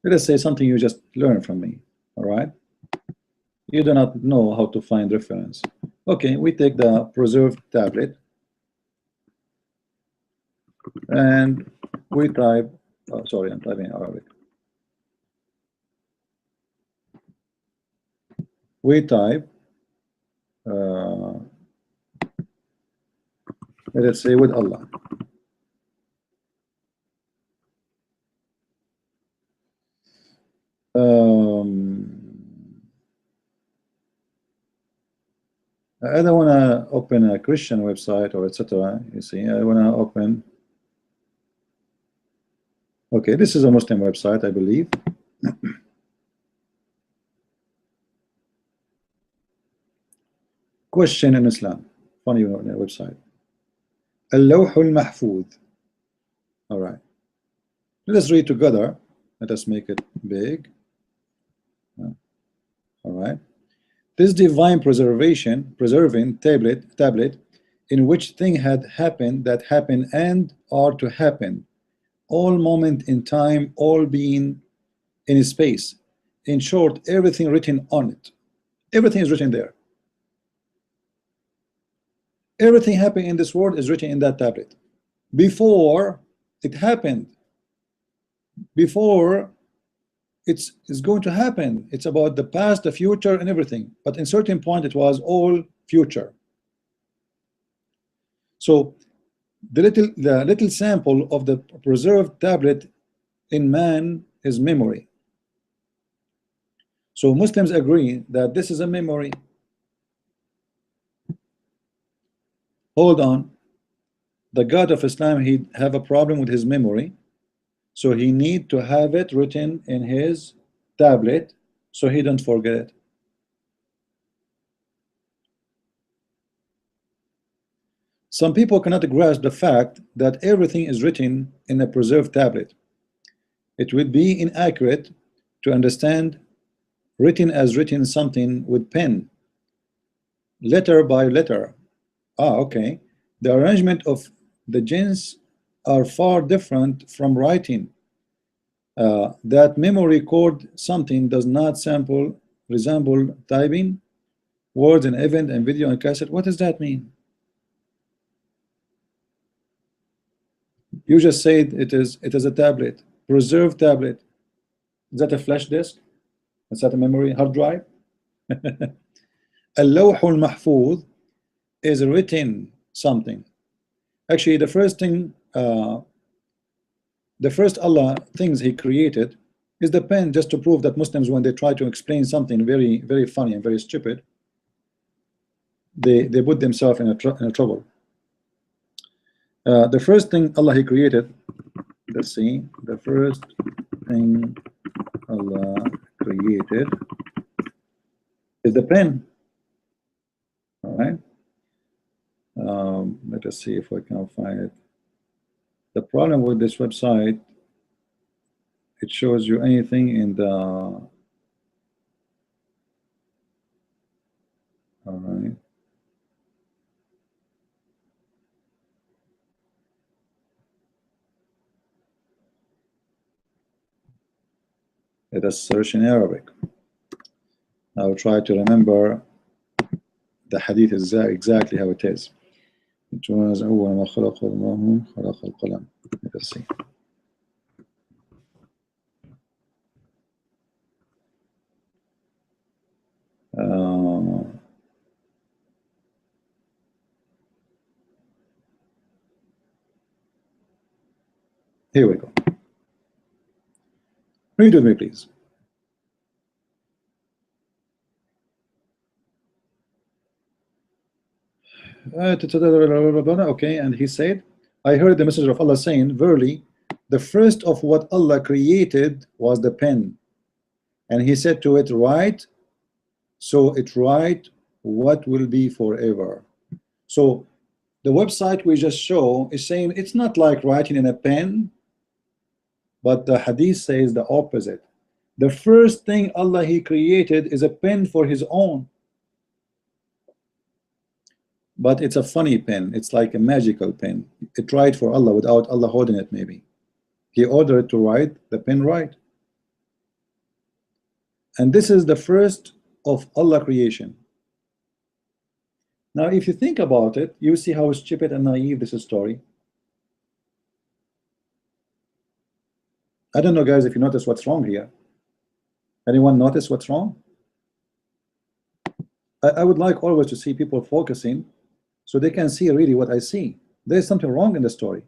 Let us say something you just learned from me. All right, you do not know how to find reference. Okay, we take the preserved tablet and we type, oh, sorry, I'm typing Arabic. We type, let's say with Allah. I don't want to open a Christian website or etc. You see, I want to open. Okay, this is a Muslim website, I believe. Question in Islam. Funny website. Al-Lawh al-Mahfuz. All right. Let us read together. Let us make it big. All right. This divine preserving tablet, in which thing had happened, that happened, and are to happen, all moment in time, all being in space. In short, everything written on it. Everything is written there. Everything happening in this world is written in that tablet. Before it happened, before it's going to happen. It's about the past, the future, and everything. But in certain point, it was all future. So the little sample of the preserved tablet in man is memory. So Muslims agree that this is a memory. Hold on. The God of Islam, he have a problem with his memory. So he need to have it written in his tablet so he don't forget it. Some people cannot grasp the fact that everything is written in a preserved tablet. It would be inaccurate to understand written as written something with pen, letter by letter. Okay. The arrangement of the jinns are far different from writing. That memory record something does not resemble typing words and event and video and cassette. What does that mean? You just said it is a tablet, preserved tablet. Is that a flash disk? Is that a memory hard drive? Al-Lawh al-Mahfuz is written something. Actually, the first thing, the first Allah things he created is the pen, just to prove that Muslims, when they try to explain something very, very funny and very stupid, they put themselves in a trouble. The first thing Allah he created, let's see, the first thing Allah created is the pen. All right. Let us see if I can find it. The problem with this website, it shows you anything in the, all right. Let us search in Arabic. I will try to remember the hadith is exactly how it is. It was أول ما خلق الله خلق القلم. Let us see. Here we go. Read with me, please. Okay, and he said, I heard the messenger of Allah saying, verily, the first of what Allah created was the pen. and he said to it, write, so it write what will be forever. So the website we just show is saying it's not like writing in a pen, but the hadith says the opposite. The first thing Allah He created is a pen for His own, but it's a funny pen. It's like a magical pen. It write for Allah without Allah holding it. Maybe He ordered it to write, the pen write. And this is the first of Allah creation. Now if you think about it, you see how stupid and naive this story. I don't know, guys, if you notice what's wrong here. Anyone notice what's wrong? I would like always to see people focusing so they can see really what I see. There's something wrong in the story.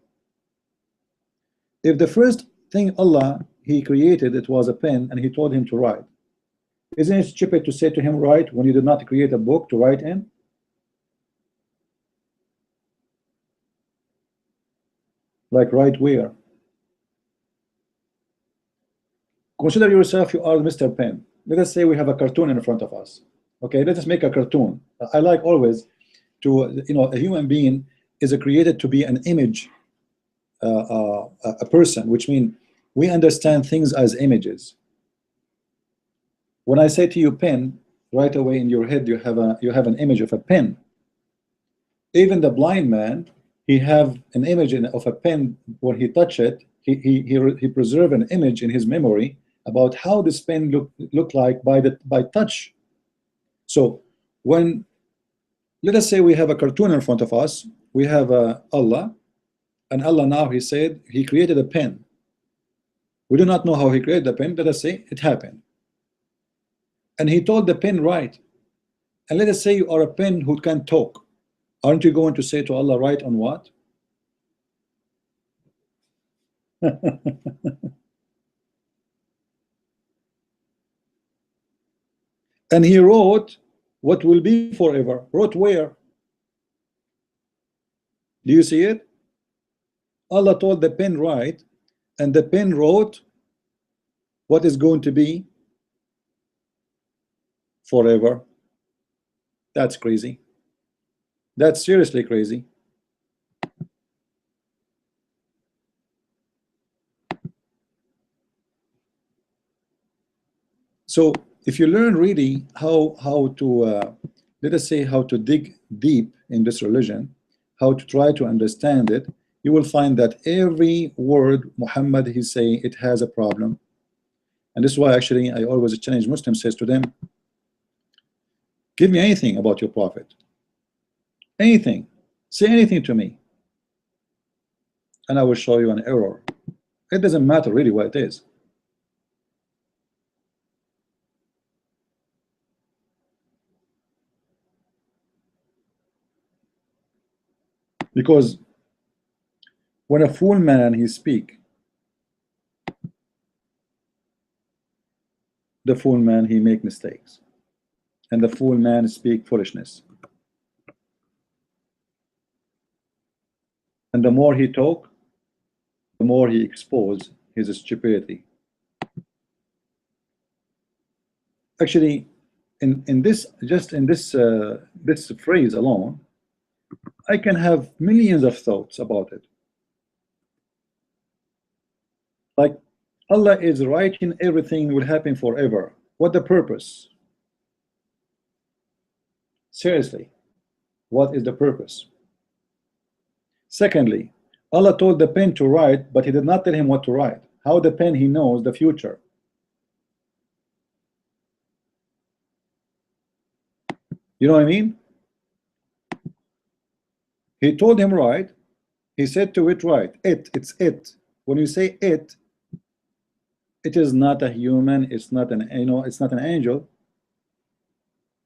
If the first thing Allah He created, it was a pen, and He told him to write, isn't it stupid to say to him, write, when you did not create a book to write in? Like, write where? Consider yourself you are Mr. Pen. Let us say we have a cartoon in front of us. Okay, let us make a cartoon. I like always to, a human being is created to be an image, a person, which means we understand things as images. When I say to you pen, right away in your head you have an image of a pen. Even the blind man, he have an image of a pen. When he touch it, he preserve an image in his memory about how this pen look like by touch. So when, let us say we have a cartoon in front of us, we have Allah, and Allah now He said He created a pen. We do not know how He created the pen. Let us say it happened, and He told the pen write. And let us say you are a pen who can talk. Aren't you going to say to Allah, write on what? And He wrote what will be forever. Wrote where? Do you see it? Allah told the pen write, and the pen wrote what is going to be forever. That's crazy. That's seriously crazy. So if you learn really how to let us say how to dig deep in this religion, how to try to understand it, you will find that every word Muhammad He say, it has a problem. And this is why actually I always challenge Muslims, says to them, give me anything about your prophet, anything, say anything to me, and I will show you an error. It doesn't matter really what it is. Because when a fool man he speak, the fool man he make mistakes, and the fool man speak foolishness. And the more he talk, the more he expose his stupidity. Actually, in this, just in this this phrase alone, I can have millions of thoughts about it. Like, Allah is writing everything will happen forever. What the purpose? Seriously, what is the purpose? Secondly, Allah told the pen to write, but He did not tell him what to write. How the pen he knows the future? You know what I mean? He told him write. He said to it write. It's it. When you say it, it is not a human. It's not an it's not an angel.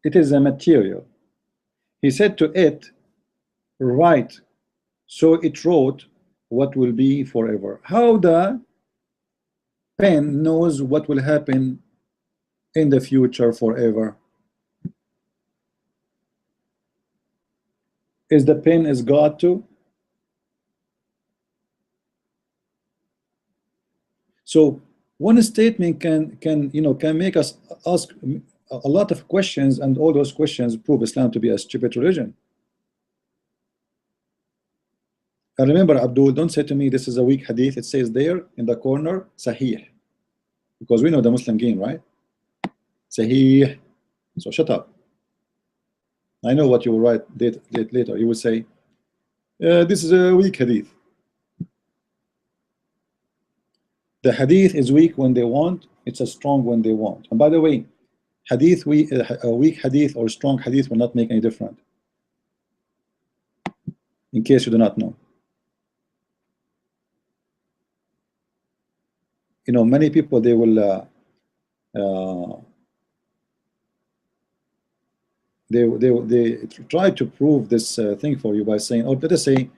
It is a material. He said to it write, so it wrote what will be forever. How the pen knows what will happen in the future forever? Is the pen is God too? So One statement can make us ask a lot of questions, and all those questions prove Islam to be a stupid religion. And remember, Abdul, don't say to me this is a weak hadith. It says there in the corner, Sahih, because we know the Muslim game, right? Sahih. So shut up. I know what you will write later. You will say, this is a weak hadith. The hadith is weak when they want. It's a strong when they want. And by the way, a weak hadith or strong hadith will not make any difference. In case you do not know. You know, many people, they will they try to prove this thing for you by saying, or let us say,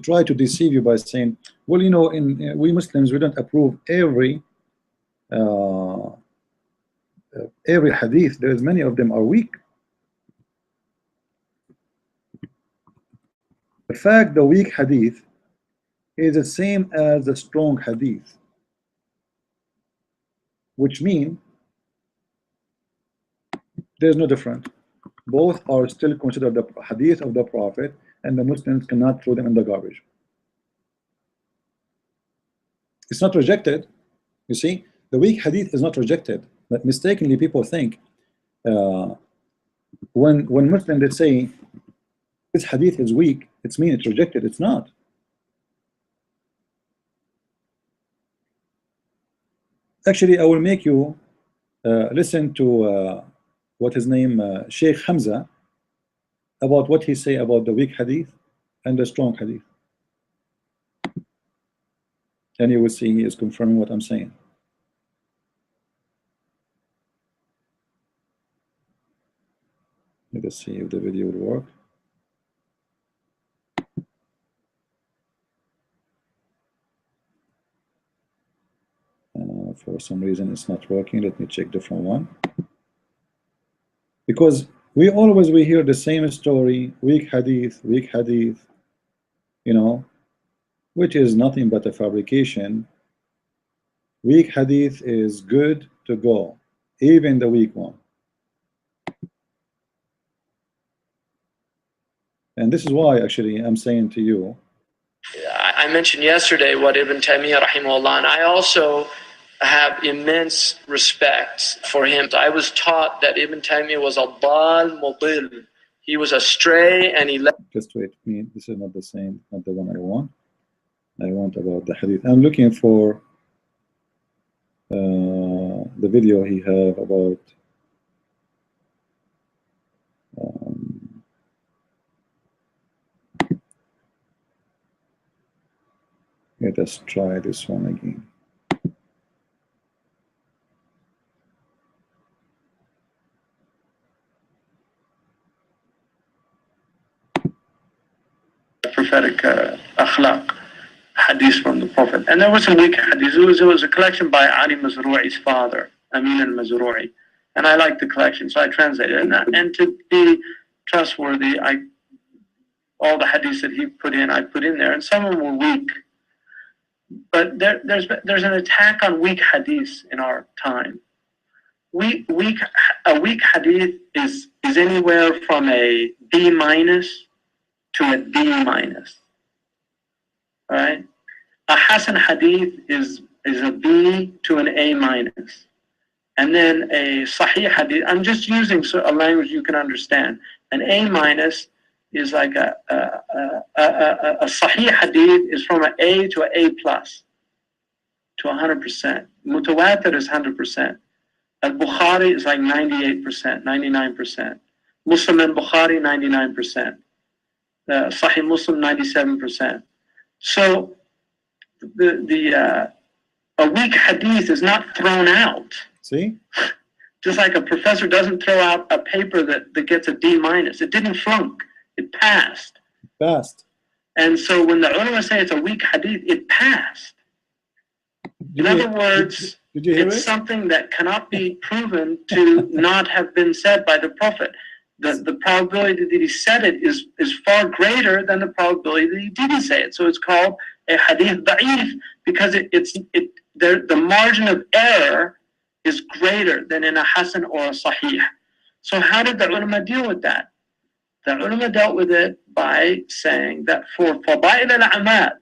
try to deceive you by saying, well, you know, we Muslims, we don't approve every hadith. There's many of them are weak. The fact the weak hadith is the same as the strong hadith, which means there's no difference. Both are still considered the hadith of the Prophet, and the Muslims cannot throw them in the garbage. It's not rejected. You see, the weak hadith is not rejected, but mistakenly people think when Muslims they say this hadith is weak, it's mean it's rejected. It's not. Actually, I will make you listen to what his name, Sheikh Hamza, about what he say about the weak hadith and the strong hadith. And you will see he is confirming what I'm saying. Let us see if the video will work. For some reason it's not working. Let me check different one. Because we hear the same story, weak hadith, you know, which is nothing but a fabrication. Weak hadith is good to go, even the weak one. And this is why actually I'm saying to you, I mentioned yesterday what Ibn Taymiyyah rahimahullah, and I also have immense respect for him. I was taught that Ibn Taymiyyah was a dal mudil. He was astray and he left. Just wait, this is not the same, not the one I want. I want about the hadith. I'm looking for the video he have about let us try this one again. Prophetic akhlaq hadith from the Prophet, and there was some weak hadith. It was a collection by Ali Mazru'i's father, Amin al-Mazru'i, and I liked the collection, so I translated it. And to be trustworthy, all the hadiths that he put in, I put in there, and some of them were weak. But there's an attack on weak hadiths in our time. A weak hadith is anywhere from a B- to a D-. Right? A Hasan hadith is a B to an A-. And then a Sahih hadith, I'm just using a language you can understand. An A- is like a Sahih hadith is from an A to an A+ to 100%. Mutawatir is 100%. Al-Bukhari is like 98%, 99%. Muslim and Bukhari, 99%. Sahih Muslim, 97%. So a weak hadith is not thrown out. See? Just like a professor doesn't throw out a paper that gets a D-. It didn't flunk. It passed. And so when the ulama say it's a weak hadith, it passed. In other words, it's something that cannot be proven to not have been said by the Prophet. The probability that he said it is far greater than the probability that he didn't say it. So it's called a hadith da'if because the margin of error is greater than in a Hasan or a Sahih. So how did the ulama deal with that? The ulama dealt with it by saying that for fadail al-a'mal,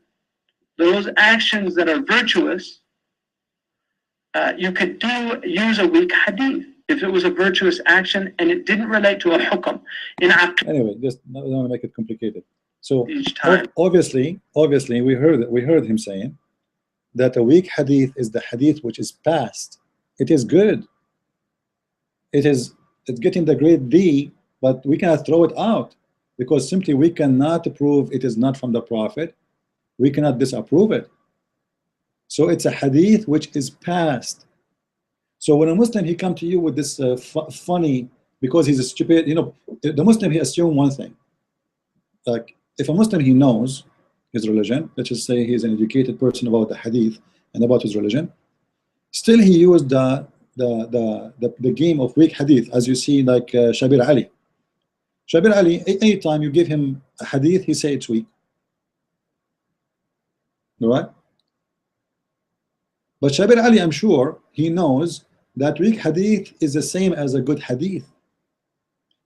those actions that are virtuous, you could use a weak hadith if it was a virtuous action and it didn't relate to a hukm. Anyway, just I don't want to make it complicated. So each time. obviously, we heard him saying that a weak hadith is the hadith which is past. It is good. It's getting the grade D, but we cannot throw it out because simply we cannot prove it is not from the Prophet. We cannot disapprove it. So it's a hadith which is past. So when a Muslim he come to you with this funny, because he's a stupid, the Muslim he assume one thing. Like if a Muslim he knows his religion, let's just say he's an educated person about the hadith and about his religion, still he used the game of weak hadith, as you see, like Shabir Ali. Shabir Ali, any time you give him a hadith, he say it's weak. All right? But Shabir Ali, I'm sure he knows that weak hadith is the same as a good hadith.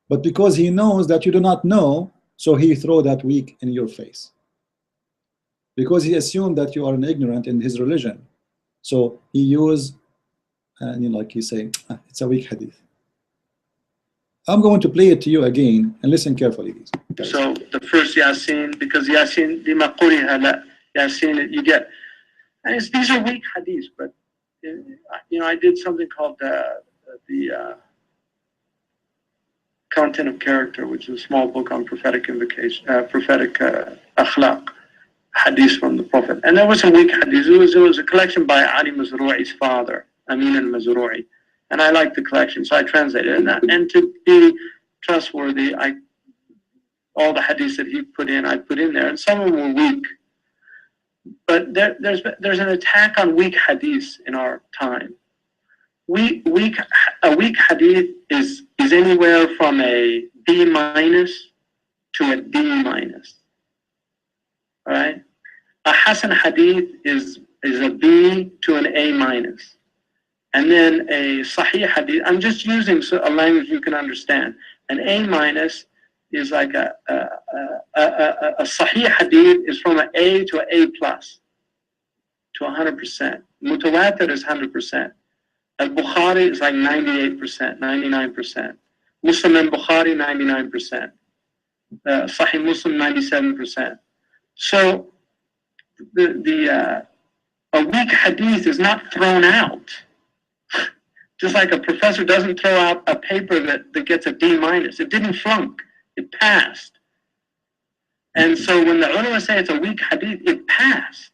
But because he knows that you do not know, so he throw that weak in your face. Because he assumed that you are an ignorant in his religion. So he used, like he say, it's a weak hadith. I'm going to play it to you again and listen carefully. So the first Yasin, because Yasin, lima quriha la, Yasin, you get, and these are weak hadiths, but I did something called the Content of Character, which is a small book on prophetic invocation, prophetic akhlaq, hadiths from the Prophet. And there was some weak hadiths. It was a collection by Ali Mazru'i's father, Amin al-Mazru'i. And I liked the collection, so I translated it. And to be trustworthy, all the hadiths that he put in, I put in there, and some of them were weak. But there's an attack on weak hadiths in our time. A weak hadith is anywhere from a B- to a D-. All right? A Hasan hadith is a B to an A-. And then a Sahih hadith, I'm just using a language you can understand. An A- is like a Sahih hadith is from an A to an A+ to 100%. Mutawatir is 100%. Al-Bukhari is like 98%, 99%. Muslim and Bukhari, 99%. Sahih Muslim, 97%. So a weak hadith is not thrown out. Just like a professor doesn't throw out a paper that gets a D-. It didn't flunk, it passed. And so when the ulama say it's a weak hadith, it passed.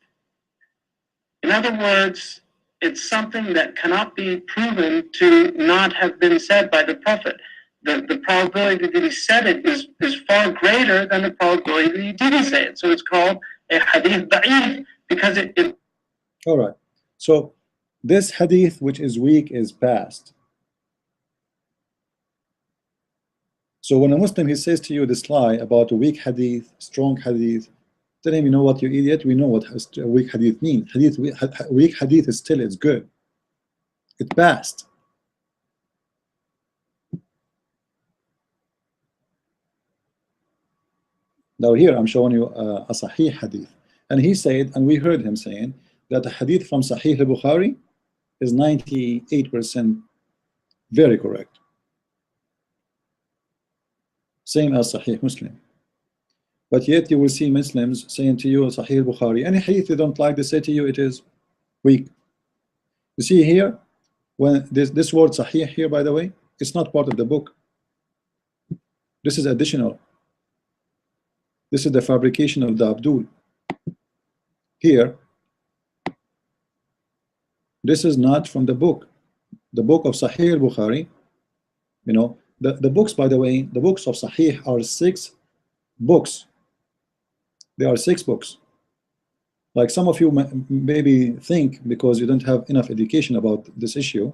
In other words, it's something that cannot be proven to not have been said by the Prophet. The probability that he said it is far greater than the probability that he didn't say it. So it's called a hadith da'if because it all right. So this hadith which is weak is past. So when a Muslim he says to you this lie about a weak hadith, strong hadith, tell him, you know what, you idiot, we know what a weak hadith means. Weak hadith is still, it's good. It passed. Now here I'm showing you a Sahih hadith. And he said, and we heard him saying, that the hadith from Sahih al-Bukhari is 98% very correct. Same as Sahih Muslim. But yet you will see Muslims saying to you, Sahih al-Bukhari, any hadith you don't like, they say to you it is weak. You see here, when this word Sahih here, by the way, it's not part of the book. This is additional. This is the fabrication of the Abdul. Here, this is not from the book. The book of Sahih al-Bukhari, the books, by the way, the books of Sahih are 6 books. There are 6 books. Like some of you maybe think, because you don't have enough education about this issue,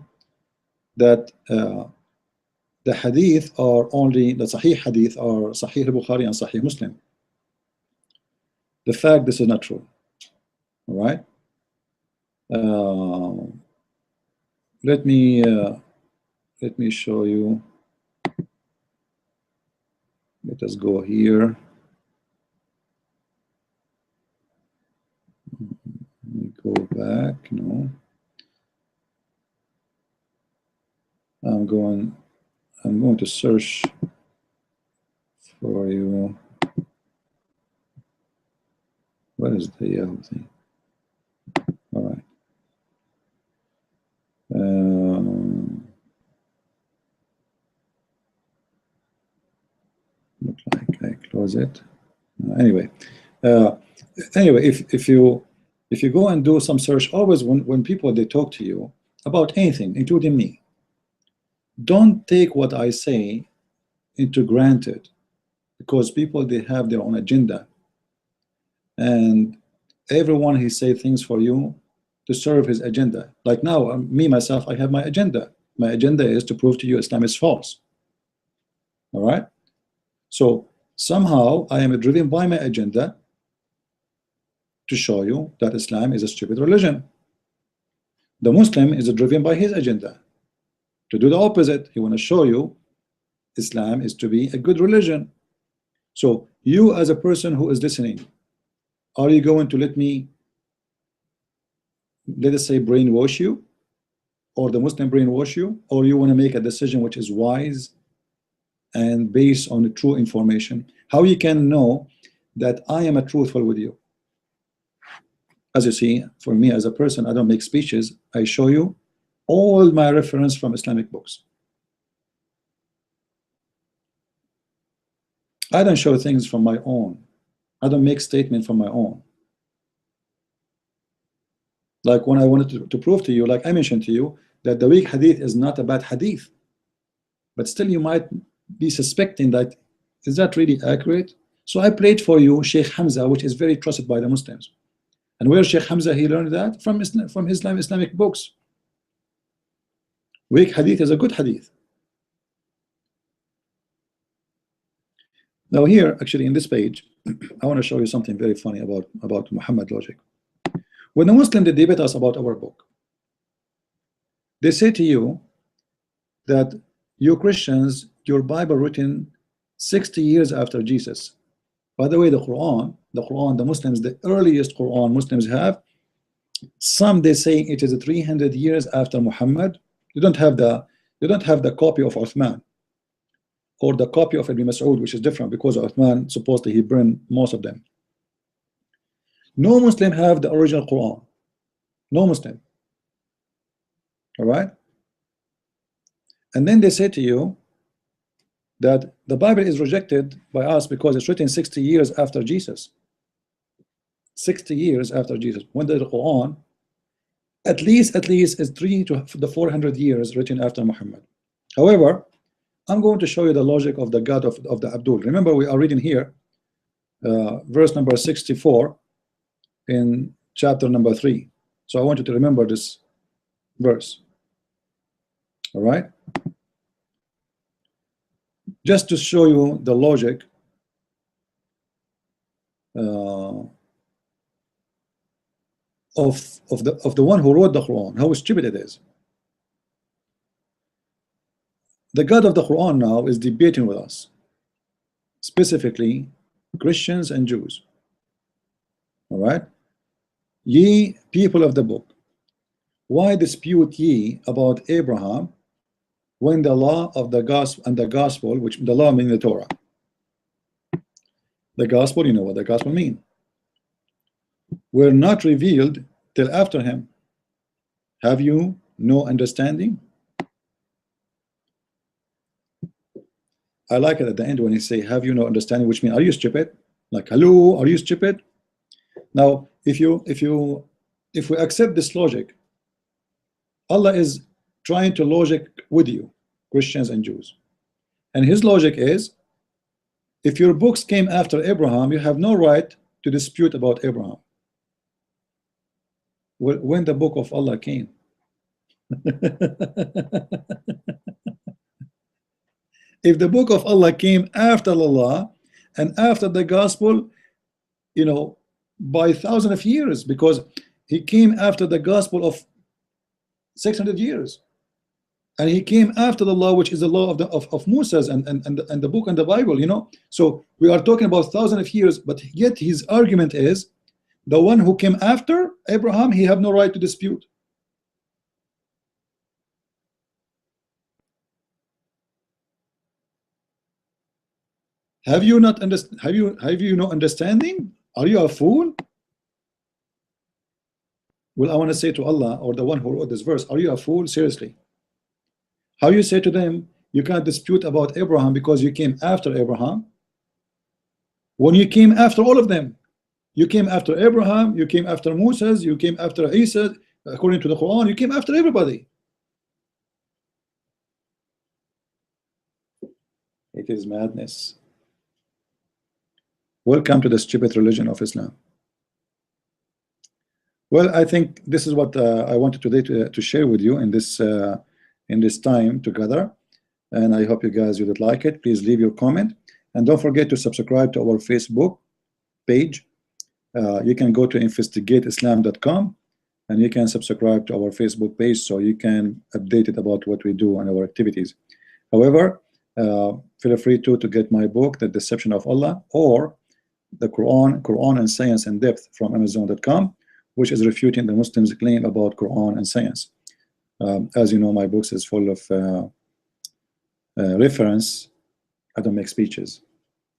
that the hadith are only, the Sahih hadith are Sahih al-Bukhari and Sahih Muslim. The fact this is not true. All right? Uh, let me show you. Let us go here. Let me go back. No, I'm going to search for you. What is the Yahoo thing? All right. Look like I close it. Anyway, if you go and do some search, always when people they talk to you about anything, including me, don't take what I say into granted, because people they have their own agenda, and everyone he say things for you to serve his agenda. Like now, me myself, I have my agenda. My agenda is to prove to you Islam is false. All right. So somehow I am driven by my agenda to show you that Islam is a stupid religion. The Muslim is driven by his agenda to do the opposite. He want to show you Islam is to be a good religion. So you as a person who is listening, are you going to let me, let us say, brainwash you, or the Muslim brainwash you, or you want to make a decision which is wise and based on the true information? How you can know that I am a truthful with you? As you see, for me as a person, I don't make speeches. I show you all my reference from Islamic books. I don't show things from my own. I don't make statement from my own. Like when I wanted to prove to you, like I mentioned to you, that the weak hadith is not a bad hadith, but still you might be suspecting that, is that really accurate? So I played for you Sheikh Hamza, which is very trusted by the Muslims. And where Sheikh Hamza he learned that? From Islamic books. Weak hadith is a good hadith. Now here, actually in this page, I want to show you something very funny about Muhammad logic. When the Muslims they debate us about our book, they say to you that you Christians, your Bible written 60 years after Jesus. By the way, the Quran, the Muslims, the earliest Quran Muslims have, some they say it is 300 years after Muhammad. They don't have the copy of Uthman or the copy of Ibn Mas'ud, which is different because Uthman supposedly he burned most of them. No Muslim have the original Quran. No Muslim. All right. And then they say to you that the Bible is rejected by us because it's written 60 years after Jesus. 60 years after Jesus. When the Quran at least is 300 to 400 years written after Muhammad. However, I'm going to show you the logic of the God of the Abdul. Remember, we are reading here verse number 64 in chapter number 3. So I want you to remember this verse. All right, just to show you the logic of the one who wrote the Quran, how stupid it is. The God of the Quran now is debating with us, specifically Christians and Jews. All right, ye people of the book, why dispute ye about Abraham when the law of the gospel and the gospel, which the law meaning the Torah, the gospel, you know what the gospel mean, were not revealed till after him? Have you no understanding? I like it at the end when he say, have you no understanding, which means, are you stupid? Like, hello, are you stupid? Now, if we accept this logic, Allah is trying to logic with you, Christians and Jews. And his logic is, if your books came after Abraham, you have no right to dispute about Abraham. When the book of Allah came. If the book of Allah came after Allah and after the gospel, you know, by thousands of years, because he came after the gospel of 600 years, and he came after the law, which is the law of Moses and the book and the Bible, you know. So we are talking about thousands of years, but yet his argument is the one who came after Abraham, he have no right to dispute. Have you not understand? Have you no understanding? Are you a fool? Well, I want to say to Allah, or the one who wrote this verse, are you a fool? Seriously. How you say to them, you can't dispute about Abraham because you came after Abraham, when you came after all of them? You came after Abraham, you came after Moses, you came after Isa, according to the Quran, you came after everybody. It is madness. Welcome to the stupid religion of Islam. Well, I think this is what I wanted today to share with you in this time together, and I hope you guys would like it. Please leave your comment, and don't forget to subscribe to our Facebook page. You can go to investigateislam.com, and you can subscribe to our Facebook page so you can update it about what we do and our activities. However, feel free to get my book, The Deception of Allah, or the Quran and Science in Depth from Amazon.com, which is refuting the Muslims' claim about Quran and science. As you know, my books is full of reference. I don't make speeches,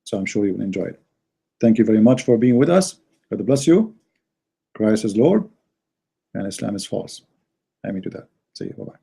so I'm sure you will enjoy it. Thank you very much for being with us. God bless you. Christ is Lord, and Islam is false. Amen to that. See you. Bye-bye.